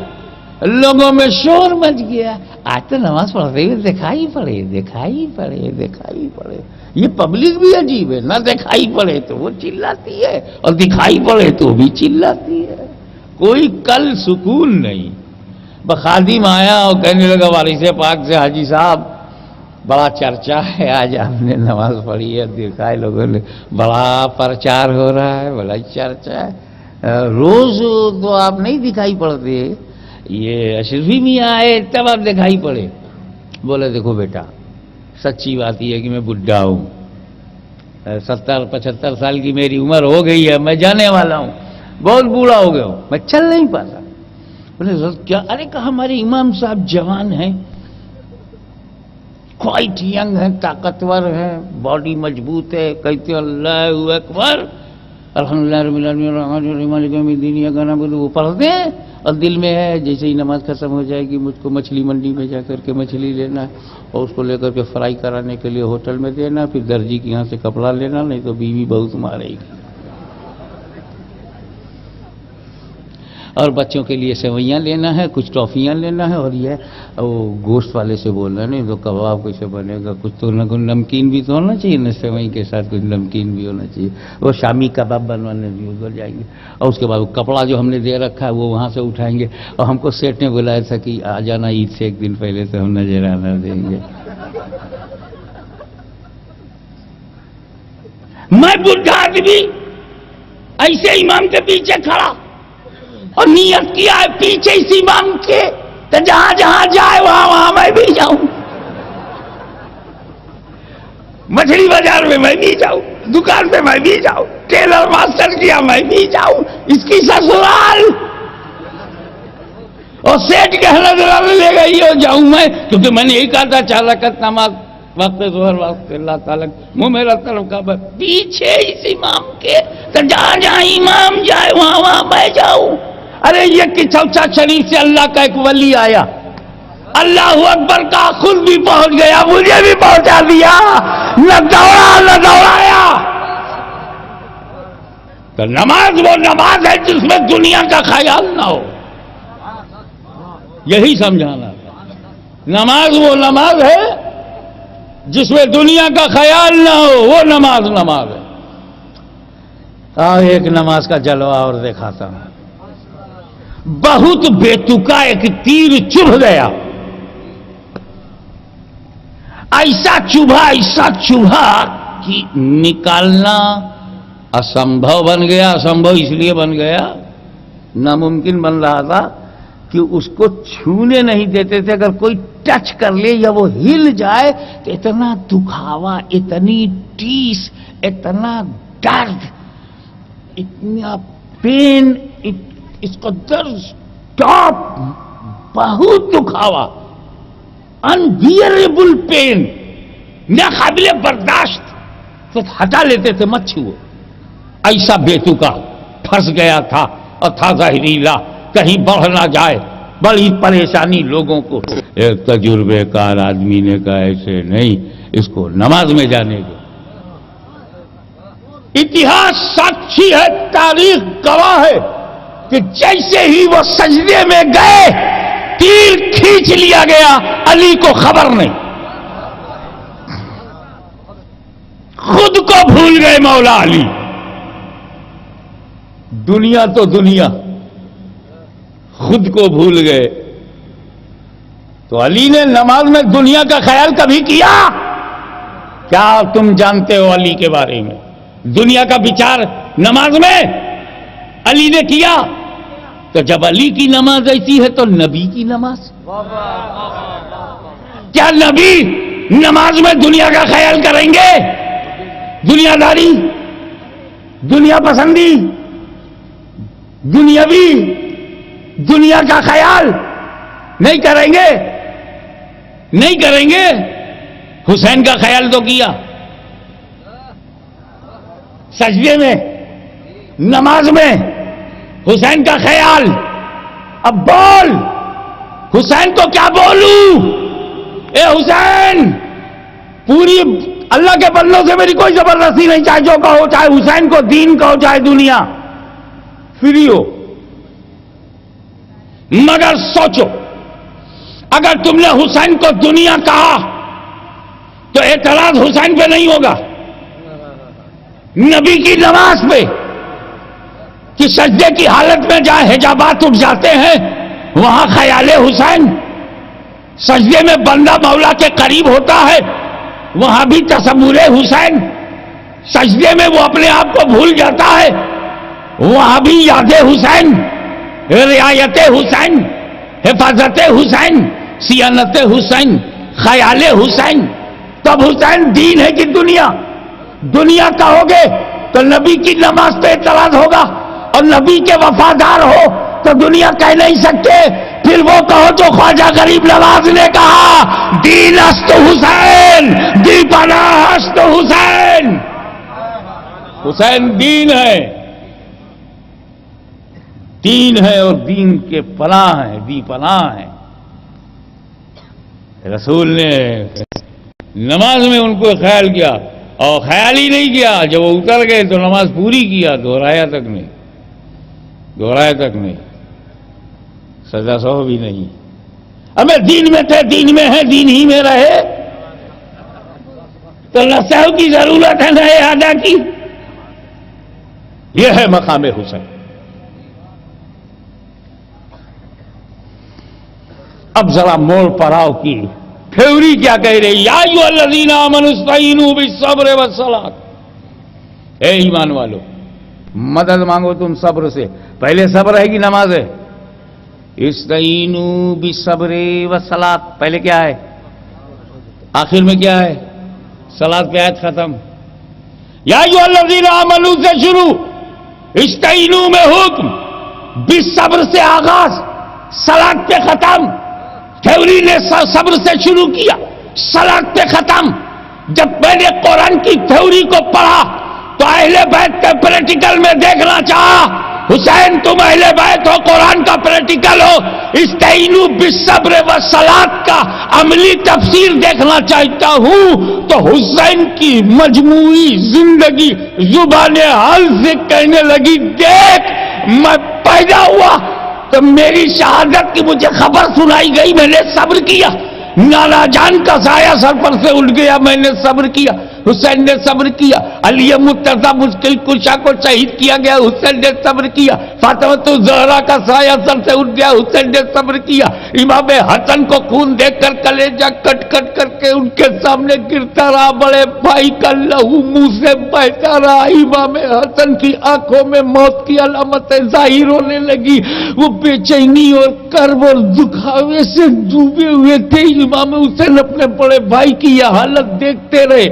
لوگوں میں شور مچ گیا، آج تو نماز پڑھتے ہوئے دکھائی پڑے، دکھائی پڑے، دکھائی پڑے۔ یہ پبلک بھی عجیب ہے، نہ دکھائی پڑے تو وہ چلاتی ہے اور دکھائی پڑے تو بھی چلاتی ہے، کوئی کل سکون نہیں۔ بخادم آیا اور کہنے لگا والد پاک سے، حاجی صاحب بڑا چرچا ہے، آج آپ نے نماز پڑھی ہے، دکھائے لوگوں نے، بڑا پرچار ہو رہا ہے، بڑا چرچا ہے، روز تو آپ نہیں دکھائی پڑتے، یہ اشرفی میاں آئے تب آپ دکھائی پڑے۔ بولے دیکھو بیٹا، سچی بات یہ ہے کہ میں بڈھا ہوں، 70-75 سال کی میری عمر ہو گئی ہے، میں جانے والا ہوں، بہت بوڑھا ہو گیا ہوں، میں چل نہیں پاتا۔ بولے کیا؟ ارے کہا ہمارے امام صاحب جوان ہیں، کوائٹ ینگ ہیں، طاقتور ہیں، باڈی مضبوط ہے، کہتے اللہ اکبر الحمدللہ رب العالمین الرحمن الرحیم مالک یوم الدین کا نام وہ پڑھتے ہیں، اور دل میں ہے جیسے ہی نماز ختم ہو جائے گی مجھ کو مچھلی منڈی میں جا کر کے مچھلی لینا ہے اور اس کو لے کر کے فرائی کرانے کے لیے ہوٹل میں دینا، پھر درجی کے یہاں سے کپڑا لینا، نہیں تو بیوی بہت مارے گی، اور بچوں کے لیے سوئیاں لینا ہے، کچھ ٹافیاں لینا ہے، اور یہ وہ گوشت والے سے بولنا نہیں تو کباب کیسے بنے گا، کچھ تو نہ کچھ نمکین بھی تو ہونا چاہیے نا، سوئی کے ساتھ کچھ نمکین بھی ہونا چاہیے، وہ شامی کباب بنوانے بھی ادھر جائیں گے، اور اس کے بعد وہ کپڑا جو ہم نے دے رکھا ہے وہ وہاں سے اٹھائیں گے، اور ہم کو سیٹ نے بلایا تھا کہ آ جانا عید سے ایک دن پہلے تو ہم نذرانہ دیں گے۔ میں بڈھا آدمی ایسے امام کے پیچھے کھڑا اور نیت کیا ہے پیچھے اس امام کے، تو جہاں جہاں جائے وہاں وہاں میں بھی جاؤں، مچھلی بازار میں میں بھی جاؤں، دکان پہ میں بھی جاؤں، ٹیلر ماسٹر کیا میں بھی جاؤں، اس کی سسرال، اور سیٹ کہنا دلانے لے گا یہ جاؤں میں، کیونکہ میں نے یہی کہا تھا 4 رکعت نماز وقت ظہر وقت اللہ تعالیٰ منہ میرا طرف کا پیچھے اس امام کے، تو جہاں جہاں امام جائے وہاں وہاں میں جاؤں۔ ارے یہ کہ چوچا شریف سے اللہ کا ایک ولی آیا، اللہ اکبر کا خود بھی پہنچ گیا، مجھے بھی پہنچا دیا، نہ دوڑا نہ دوڑایا۔ تو نماز وہ نماز ہے جس میں دنیا کا خیال نہ ہو، یہی سمجھانا تھا۔ نماز وہ نماز ہے جس میں دنیا کا خیال نہ ہو، وہ نماز نماز ہے۔ ایک نماز کا جلوہ اور دکھاتا ہوں، بہت بے تکا ایک تیر چبھ گیا، ایسا چبھا کہ نکالنا اسمبھو بن گیا۔ اسمبھو اس لیے بن گیا، ناممکن بن رہا تھا کہ اس کو چھونے نہیں دیتے تھے، اگر کوئی ٹچ کر لے یا وہ ہل جائے تو اتنا دکھاوا، اتنی ٹیس، اتنا درد، اتنا پین، اس کو درد ٹاپ، بہت دکھاوا، انبیئریبل پین، ناقابل برداشت، تو ہٹا لیتے تھے، مت چھو، ایسا بے تکا پھنس گیا تھا، اور تھا زہریلا، کہیں بڑھ نہ جائے، بڑی پریشانی لوگوں کو۔ ایک تجربے کار آدمی نے کہا ایسے نہیں، اس کو نماز میں جانے دو۔ اتہاس ساکشی ہے، تاریخ گواہ ہے کہ جیسے ہی وہ سجدے میں گئے تیر کھینچ لیا گیا، علی کو خبر نہیں، خود کو بھول گئے مولا علی۔ دنیا تو دنیا، خود کو بھول گئے۔ تو علی نے نماز میں دنیا کا خیال کبھی کیا؟ کیا تم جانتے ہو علی کے بارے میں؟ دنیا کا بچار نماز میں علی نے کیا؟ تو جب علی کی نماز ایسی ہے تو نبی کی نماز، کیا نبی نماز میں دنیا کا خیال کریں گے؟ دنیا داری، دنیا پسندی، دنیاوی، دنیا کا خیال نہیں کریں گے، نہیں کریں گے۔ حسین کا خیال تو کیا سجدے میں، نماز میں، حسین کا خیال۔ اب بول، حسین کو کیا بولوں؟ اے حسین، پوری اللہ کے بندوں سے میری کوئی زبردستی نہیں، چاہے جو کہو، چاہے حسین کو دین کہو، چاہے دنیا، فری ہو۔ مگر سوچو، اگر تم نے حسین کو دنیا کہا تو اعتراض حسین پہ نہیں ہوگا، نبی کی نماز پہ، کہ سجدے کی حالت میں جہاں حجابات اٹھ جاتے ہیں وہاں خیال حسین، سجدے میں بندہ مولا کے قریب ہوتا ہے وہاں بھی تصور حسین، سجدے میں وہ اپنے آپ کو بھول جاتا ہے وہاں بھی یاد حسین، رعایت حسین، حفاظت حسین، صیانت حسین، خیال حسین۔ تب حسین دین ہے کہ دنیا؟ دنیا کہو گے تو نبی کی نماز پہ اعتراض ہوگا، اور نبی کے وفادار ہو تو دنیا کہہ نہیں سکتے۔ پھر وہ کہو جو خواجہ غریب نواز نے کہا، دین است حسین، دی پناہ است حسین۔ حسین دین ہے، دین ہے اور دین کے پناہ ہے، دی پناہ ہے۔ رسول نے نماز میں ان کو خیال کیا، اور خیال ہی نہیں کیا، جب وہ اتر گئے تو نماز پوری کیا، دہرایا تک نہیں، دہرایا تک نہیں، سجدہ سہو بھی نہیں۔ ہمیں دین میں تھے، دین میں ہیں، دین ہی میں رہے، تو نہ سہو کی ضرورت ہے نہ اعادہ کی۔ یہ ہے مقام حسین۔ اب ذرا موڑ پڑاؤ کی تھیوری کیا کہہ رہی؟ یا ایھا الذین آمنوا استعینوا بالصبر والصلاۃ، اے ایمان والو مدد مانگو تم صبر سے۔ پہلے صبر ہے کہ نماز ہے؟ استعینوا بالصبر والصلاۃ، پہلے کیا ہے؟ آخر میں کیا ہے؟ صلاۃ پہ آیت ختم۔ یا ایھا الذین آمنوا سے شروع، استعینوا میں حکم، بالصبر سے آغاز، صلاۃ پہ ختم۔ تھیوری نے صبر سے شروع کیا، صلاۃ پہ ختم۔ جب میں نے قرآن کی تھیوری کو پڑھا تو اہل بیت کے پریکٹیکل میں دیکھنا چاہا۔ حسین تم اہل بیت ہو، قرآن کا پریکٹیکل ہو، استعینوا بالصبر والصلاۃ کا عملی تفسیر دیکھنا چاہتا ہوں تو حسین کی مجموعی زندگی زبان حال سے کہنے لگی، دیکھ میں پیدا ہوا تو میری شہادت کی مجھے خبر سنائی گئی، میں نے صبر کیا، نانا جان کا سایہ سر پر سے اٹھ گیا، میں نے صبر کیا، حسین نے صبر کیا، علی مرتضیٰ مشکل کشا کو شہید کیا گیا، حسین نے صبر کیا، فاطمۃ الزہرا کا سایہ سر سے اٹھ گیا، حسین نے صبر کیا، امام حسن کو خون دیکھ کر کلیجہ کٹ کٹ کر کے ان کے سامنے گرتا رہا، بڑے بھائی کا لہو منہ سے بہتا رہا، امام حسن کی آنکھوں میں موت کی علامتیں ظاہر ہونے لگی، وہ بے چینی اور کرب اور دکھاوے سے ڈوبے ہوئے تھے۔ امام حسین اپنے بڑے بھائی کی یہ حالت دیکھتے رہے،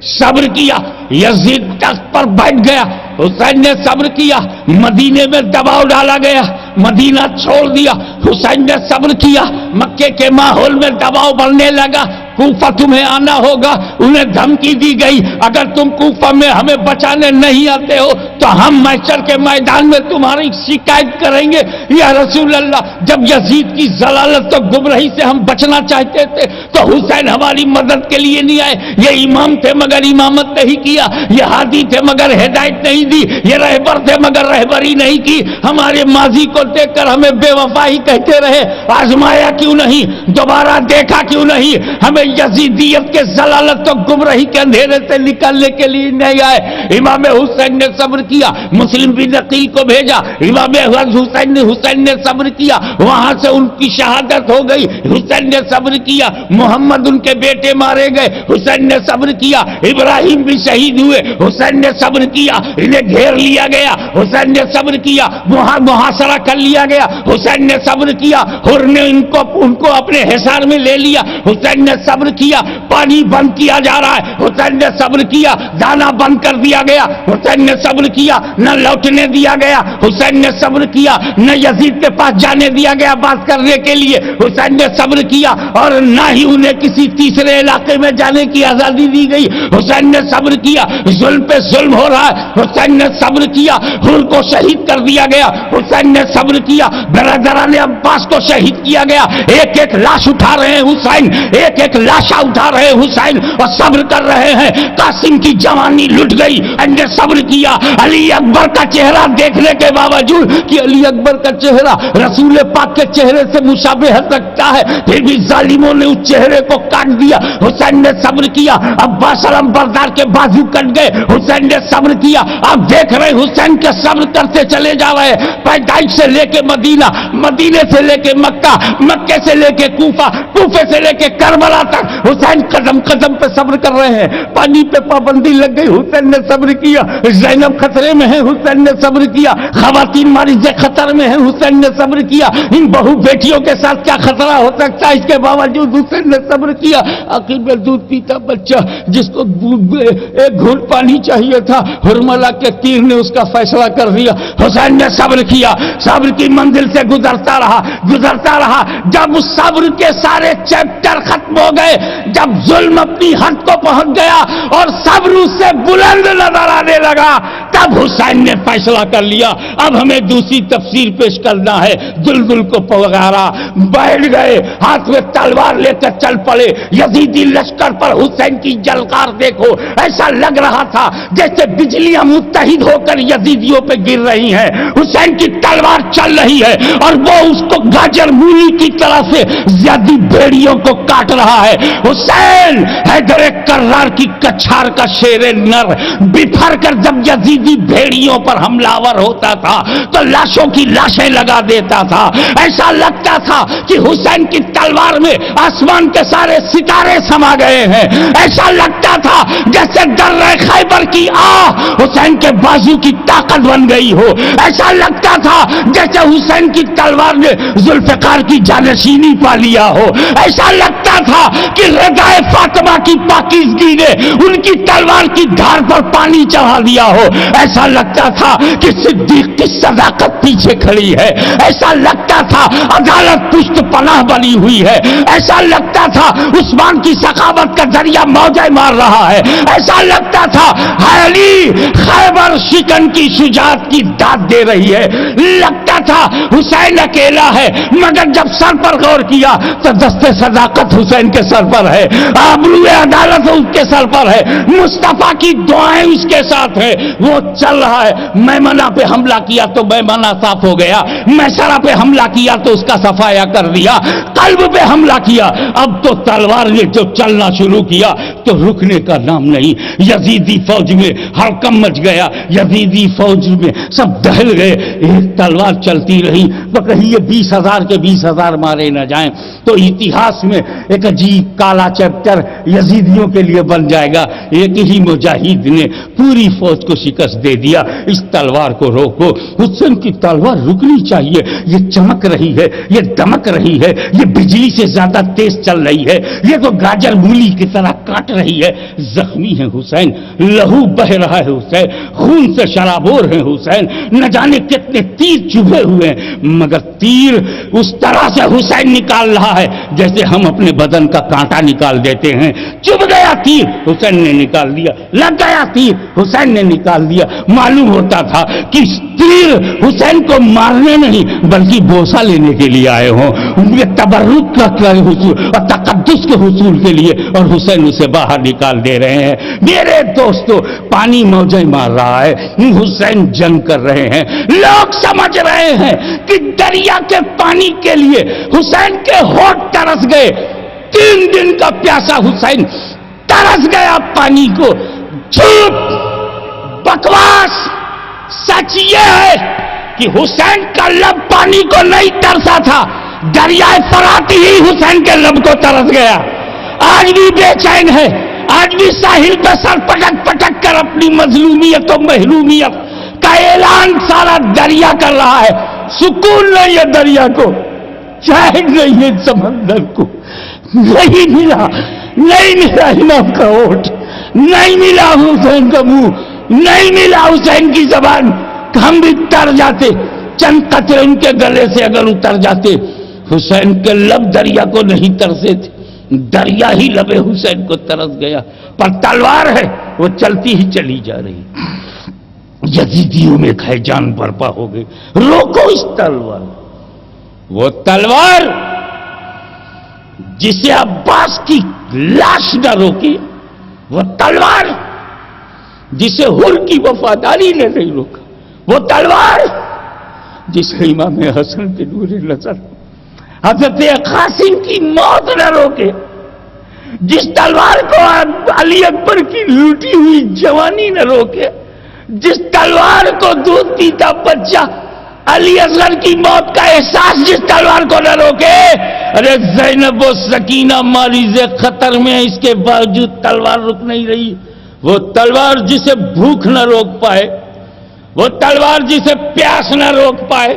صبر کیا، یزید تخت پر بیٹھ گیا، حسین نے صبر کیا، مدینے میں دباؤ ڈالا گیا، مدینہ چھوڑ دیا، حسین نے صبر کیا، مکے کے ماحول میں دباؤ بڑھنے لگا، کوفہ تمہیں آنا ہوگا، انہیں دھمکی دی گئی، اگر تم کوفہ میں ہمیں بچانے نہیں آتے ہو تو ہم محشر کے میدان میں تمہاری شکایت کریں گے۔ یا رسول اللہ، جب یزید کی ضلالت و گمراہی سے ہم بچنا چاہتے تھے تو حسین ہماری مدد کے لیے نہیں آئے، یہ امام تھے مگر امامت نہیں کیا، یہ ہادی تھے مگر ہدایت نہیں دی، یہ رہبر تھے مگر رہبری نہیں کی، ہمارے ماضی کو دیکھ کر ہمیں بے وفا ہی کہتے رہے، آزمایا کیوں نہیں، دوبارہ دیکھا کیوں نہیں، ہمیں یزیدیت کے ضلالت و گمراہی کے اندھیرے سے نکالنے کے لیے نہیں آئے۔ امام حسین نے صبر کیا، مسلم بن عقیل کو بھیجا، امام حسین نے صبر کیا، وہاں سے ان کی شہادت ہو گئی، حسین نے صبر کیا، محمد ان کے بیٹے مارے گئے، حسین نے صبر کیا، ابراہیم بھی شہید ہوئے، حسین نے صبر کیا، انہیں گھیر لیا گیا، حسین نے صبر کیا، محاصرہ کر لیا گیا، حسین نے صبر کیا، حر نے ان کو اپنے حصار میں لے لیا، حسین نے صبر صبر کیا، پانی بند کیا جا رہا ہے، حسین نے صبر کیا، دانا بند کر دیا گیا، حسین نے صبر کیا، نہ لوٹنے دیا گیا، حسین نے صبر کیا، نہ یزید کے پاس جانے دیا گیا بات کرنے کے لیے، حسین نے صبر کیا، اور نہ ہی انہیں کسی تیسرے علاقے میں جانے کی آزادی دی گئی، حسین نے صبر کیا، ظلم پہ ظلم ہو رہا ہے، حسین نے صبر کیا، حر کو شہید کر دیا گیا، حسین نے صبر کیا، برادران عباس کو شہید کیا گیا، ایک ایک لاش اٹھا رہے ہیں حسین، ایک ایک لاشا اٹھا رہے ہیں حسین اور صبر کر رہے ہیں، قاسم کی جوانی لٹ گئی، ان نے صبر کیا، علی اکبر کا چہرہ دیکھنے کے باوجود کہ علی اکبر کا چہرہ رسول پاک کے چہرے سے مشابہت رکھتا ہے، پھر بھی ظالموں نے اس چہرے کو کاٹ دیا، حسین نے صبر کیا، عباس علم بردار کے بازو کٹ گئے، حسین نے صبر کیا، آپ دیکھ رہے حسین کے صبر کرتے چلے جا رہے ہیں، پیدائش سے لے کے مدینہ، مدینے سے لے کے مکہ، مکے سے لے کے کوفہ، کوفے سے لے کے کربلا تک حسین قدم قدم پہ صبر کر رہے ہیں، پانی پہ پابندی لگ گئی، حسین نے صبر کیا، زینب خطرے میں ہے، حسین نے صبر کیا، خواتین مریض خطر میں ہیں، حسین نے صبر کیا، ان بہو بیٹیوں کے ساتھ کیا خطرہ ہو سکتا ہے، اس کے باوجود حسین نے صبر کیا، آخر میں دودھ پیتا بچہ جس کو ایک گھونٹ پانی چاہیے تھا، ہرملا کے تیر نے اس کا فیصلہ کر دیا، حسین نے صبر کیا، صبر کی منزل سے گزرتا رہا، جب اس صبر کے سارے چیپٹر ختم ہو گئے، جب ظلم اپنی حد کو پہنچ گیا اور صبر اس سے بلند نظر آنے لگا، تب حسین نے فیصلہ کر لیا اب ہمیں دوسری تفسیر پیش کرنا ہے، دلدل کو پکارا، بیٹھ گئے، ہاتھ میں تلوار لے کر چل پڑے، یزیدی لشکر پر حسین کی جلکار دیکھو، ایسا لگ رہا تھا جیسے بجلیاں متحد ہو کر یزیدیوں پہ گر رہی ہیں، حسین کی تلوار چل رہی ہے اور وہ اس کو گاجر مولی کی طرح سے زیادی بھیڑیوں کو کاٹ رہا ہے، حسین حیدر کرار کی کچھار کا شیر نر بفر کر جب یزیدی بھیڑیوں پر حملہ ہوتا تھا تو لاشوں کی لاشیں لگا دیتا تھا، ایسا لگتا تھا کہ حسین کی تلوار میں آسمان کے سارے ستارے سما گئے ہیں، ایسا لگتا تھا جیسے درہ خیبر کی حسین کے بازو کی طاقت بن گئی ہو، ایسا لگتا تھا جیسے حسین کی تلوار نے ذوالفقار کی جانشینی پا لیا ہو، ایسا لگتا تھا کہ ردائے فاطمہ کی پاکیزگی نے ان کی تلوار کی دھار پر پانی چڑھا دیا ہو، ایسا لگتا تھا کہ صدیق کی صداقت پیچھے کھڑی ہے، ایسا لگتا تھا عدالت پشت پناہ بنی ہوئی ہے، ایسا لگتا تھا عثمان کی سخاوت کا ذریعہ موجیں مار رہا ہے، ایسا لگتا تھا علی خیبر شکن کی شجاعت کی داد دے رہی ہے، لگتا تھا حسین اکیلا ہے، مگر جب سر پر غور کیا تو دست صداقت حسین کے سر پر ہے، آبرو عدالت اس کے سر پر ہے، مصطفیٰ کی دعائیں اس کے ساتھ ہے، وہ چل رہا ہے، میمنہ پہ حملہ کیا تو میمنہ صاف ہو گیا، میسرہ پہ حملہ کیا تو اس کا صفایا کر دیا، قلب پہ حملہ کیا، اب تو تلوار نے جو چلنا شروع کیا تو رکنے کا نام نہیں، یزیدی فوج میں ہڑکم مچ گیا، یزیدی فوج میں سب دہل گئے، ایک تلوار چلتی رہی، وہ کہیں یہ 20,000 کے 20,000 مارے نہ جائیں تو اتہاس میں ایک عجیب کالا چیپٹر یزیدیوں کے لیے بن جائے گا، ایک ہی مجاہد نے پوری فوج کو شکست دے دیا، اس تلوار کو روکو، حسین کی تلوار رکنی چاہیے، یہ چمک رہی ہے، یہ دمک رہی ہے، یہ بجلی سے زیادہ تیز چل رہی ہے، یہ تو گاجر مولی کی طرح کاٹ رہی ہے، زخمی ہے حسین، لہو بہ رہا ہے حسین، خون سے شرابور ہے حسین، نہ جانے کتنے تیر چبھے ہوئے ہیں، مگر تیر اس طرح سے حسین نکال رہا ہے جیسے ہم اپنے بدن کا کانٹا نکال دیتے ہیں، چبھ گیا تیر، حسین نے نکال دیا، لگ گیا تیر، حسین نے نکال دیا، معلوم ہوتا تھا کہ تیر حسین کو مارنے نہیں بلکہ بوسہ لینے کے لیے آئے ہوں، ان کے تبرک کا حصول اور تقدس کے حصول کے لیے، اور حسین اسے باہر نکال دے رہے ہیں۔ میرے دوستو، پانی موجیں مار رہا ہے، حسین جنگ کر رہے ہیں، لوگ سمجھ رہے ہیں کہ دریا کے پانی کے لیے حسین کے ہونٹ ترس گئے، 3 دن کا پیاسا حسین ترس گیا پانی کو، جھوٹ، بکواس، سچ یہ ہے کہ حسین کا لب پانی کو نہیں ترسا تھا، دریائے فرات ہی حسین کے لب کو ترس گیا، آج بھی بے چین ہے، آج بھی ساحل پہ سر پٹک پٹک کر اپنی مظلومیت و محرومیت کا اعلان سارا دریا کر رہا ہے، سکون نہیں ہے دریا کو، چین نہیں ہے سمندر کو، نہیں ملا، نہیں ملا امام کا ہونٹ، نہیں ملا حسین کا منہ، نہیں ملا حسین کی زبان، ہم بھی تر جاتے، چند قطرے ان کے گلے سے اگر اتر جاتے۔ حسین کے لب دریا کو نہیں ترسے تھے، دریا ہی لب حسین کو ترس گیا، پر تلوار ہے وہ چلتی ہی چلی جا رہی۔ یزیدیوں میں خیجان برپا ہو گئے، روکو اس تلوار، وہ تلوار جسے عباس کی لاش نہ روکی، وہ تلوار جسے حر کی وفاداری نے نہیں روکا، وہ تلوار جسے امام حسن کے نور نظر حضرت قاسم کی موت نہ روکے، جس تلوار کو علی اکبر کی لوٹی ہوئی جوانی نہ روکے، جس تلوار کو دودھ پیتا بچہ علی اصغر کی موت کا احساس جس تلوار کو نہ روکے۔ ارے زینب و سکینہ مریض خطر میں، اس کے باوجود تلوار رک نہیں رہی۔ وہ تلوار جسے بھوک نہ روک پائے، وہ تلوار جسے پیاس نہ روک پائے،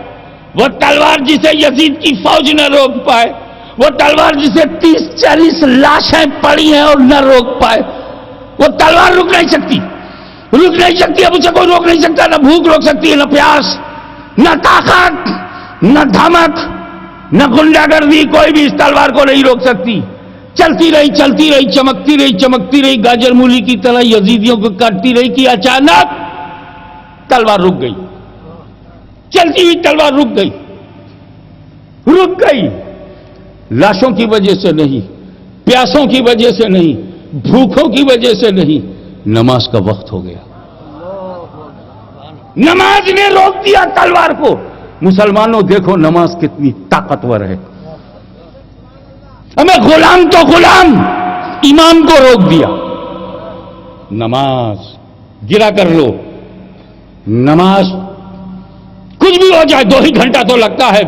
وہ تلوار جسے یزید کی فوج نہ روک پائے، وہ تلوار جسے 30-40 لاشیں پڑی ہیں اور نہ روک پائے، وہ تلوار رک نہیں سکتی، رک نہیں سکتی، اب اسے کوئی روک نہیں سکتا، نہ بھوک روک سکتی ہے، نہ پیاس، نہ طاقت، نہ دھمک، نہ غنڈہ گردی، کوئی بھی اس تلوار کو نہیں روک سکتی۔ چلتی رہی، چلتی رہی، چمکتی رہی، چمکتی رہی، گاجر مولی کی طرح یزیدیوں کو کاٹتی رہی کہ اچانک تلوار رک گئی، چلتی ہوئی تلوار رک گئی، رک گئی، لاشوں کی وجہ سے نہیں، پیاسوں کی وجہ سے نہیں، بھوکوں کی وجہ سے نہیں، نماز کا وقت ہو گیا، نماز نے روک دیا تلوار کو۔ مسلمانوں دیکھو نماز کتنی طاقتور ہے، ہمیں غلام تو غلام، امام کو روک دیا، نماز گرا کر لو، نماز کچھ بھی ہو جائے 2 ہی گھنٹہ تو لگتا ہے،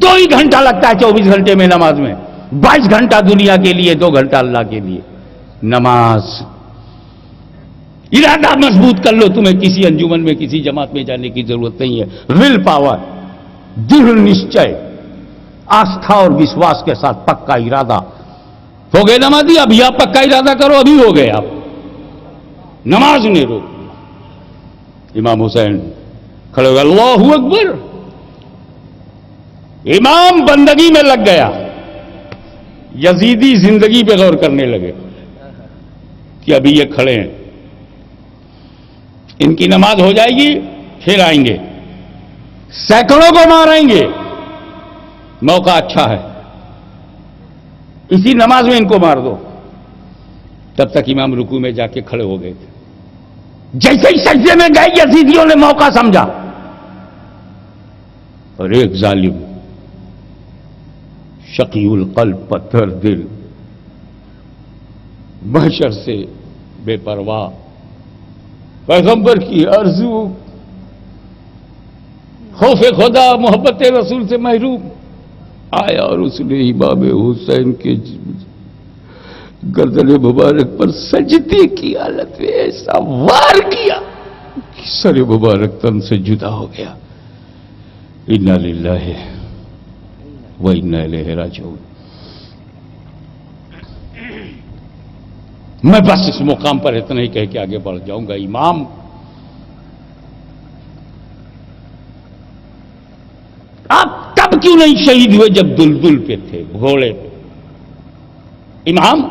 2 ہی گھنٹہ لگتا ہے 24 گھنٹے میں نماز میں، 22 گھنٹہ دنیا کے لیے، 2 گھنٹہ اللہ کے لیے۔ نماز ارادہ مضبوط کر لو، تمہیں کسی انجمن میں کسی جماعت میں جانے کی ضرورت نہیں ہے، ول پاور، دృڑ نشچے، آستھا اور وشواس کے ساتھ پکا ارادہ ہو گئے نمازی، اب یا پکا ارادہ کرو، ابھی ہو گئے آپ، نماز نے روک دیا۔ امام حسین کھڑے ہوئے، اللہ اکبر، امام بندگی میں لگ گیا، یزیدی زندگی پہ غور کرنے لگے کہ ابھی یہ کھڑے ہیں، ان کی نماز ہو جائے گی پھر آئیں گے، سینکڑوں کو ماریں گے، موقع اچھا ہے، اسی نماز میں ان کو مار دو۔ تب تک امام رکوع میں جا کے کھڑے ہو گئے تھے، جیسے ہی سجدے میں گئے یزیدیوں نے موقع سمجھا اور ایک ظالم شقی القلب، پتھر دل، محشر سے بے پرواہ، پیغمبر کی آرزو، خوف خدا، محبت رسول سے محروم آیا اور اس نے امام حسین کے گردن مبارک پر سجدے کی حالت میں ایسا وار کیا کہ سر مبارک تن سے جدا ہو گیا۔ انا للہ و انا الیہ راجعون۔ میں بس اس مقام پر اتنا ہی کہہ کے آگے بڑھ جاؤں گا۔ امام آپ تب کیوں نہیں شہید ہوئے جب دلدل پہ تھے، گھوڑے پہ؟ امام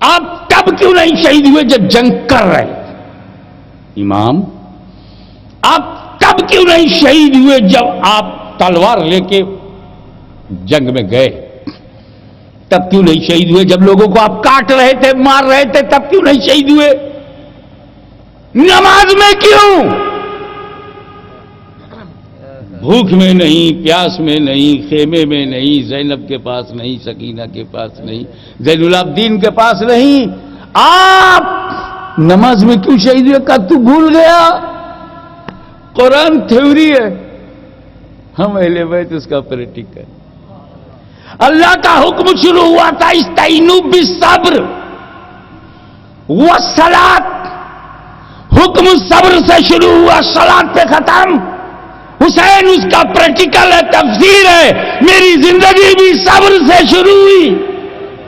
آپ تب کیوں نہیں شہید ہوئے جب جنگ کر رہے تھے؟ امام آپ تب کیوں نہیں شہید ہوئے جب آپ تلوار لے کے جنگ میں گئے؟ تب کیوں نہیں شہید ہوئے جب لوگوں کو آپ کاٹ رہے تھے، مار رہے تھے؟ تب کیوں نہیں شہید ہوئے؟ نماز میں کیوں؟ بھوک میں نہیں، پیاس میں نہیں، خیمے میں نہیں، زینب کے پاس نہیں، سکینہ کے پاس نہیں، زین العابدین کے پاس نہیں، آپ نماز میں کیوں شہید ہوئے؟ کہ تو بھول گیا؟ قرآن تھیوری ہے، ہم اہل بیت اس کا پریکٹیکل ہے۔ اللہ کا حکم شروع ہوا تھا استعینوا بالصبر والصلاۃ، حکم صبر سے شروع ہوا، صلاۃ پہ ختم۔ حسین اس کا پریکٹیکل ہے، تفسیر ہے، میری زندگی بھی صبر سے شروع ہوئی،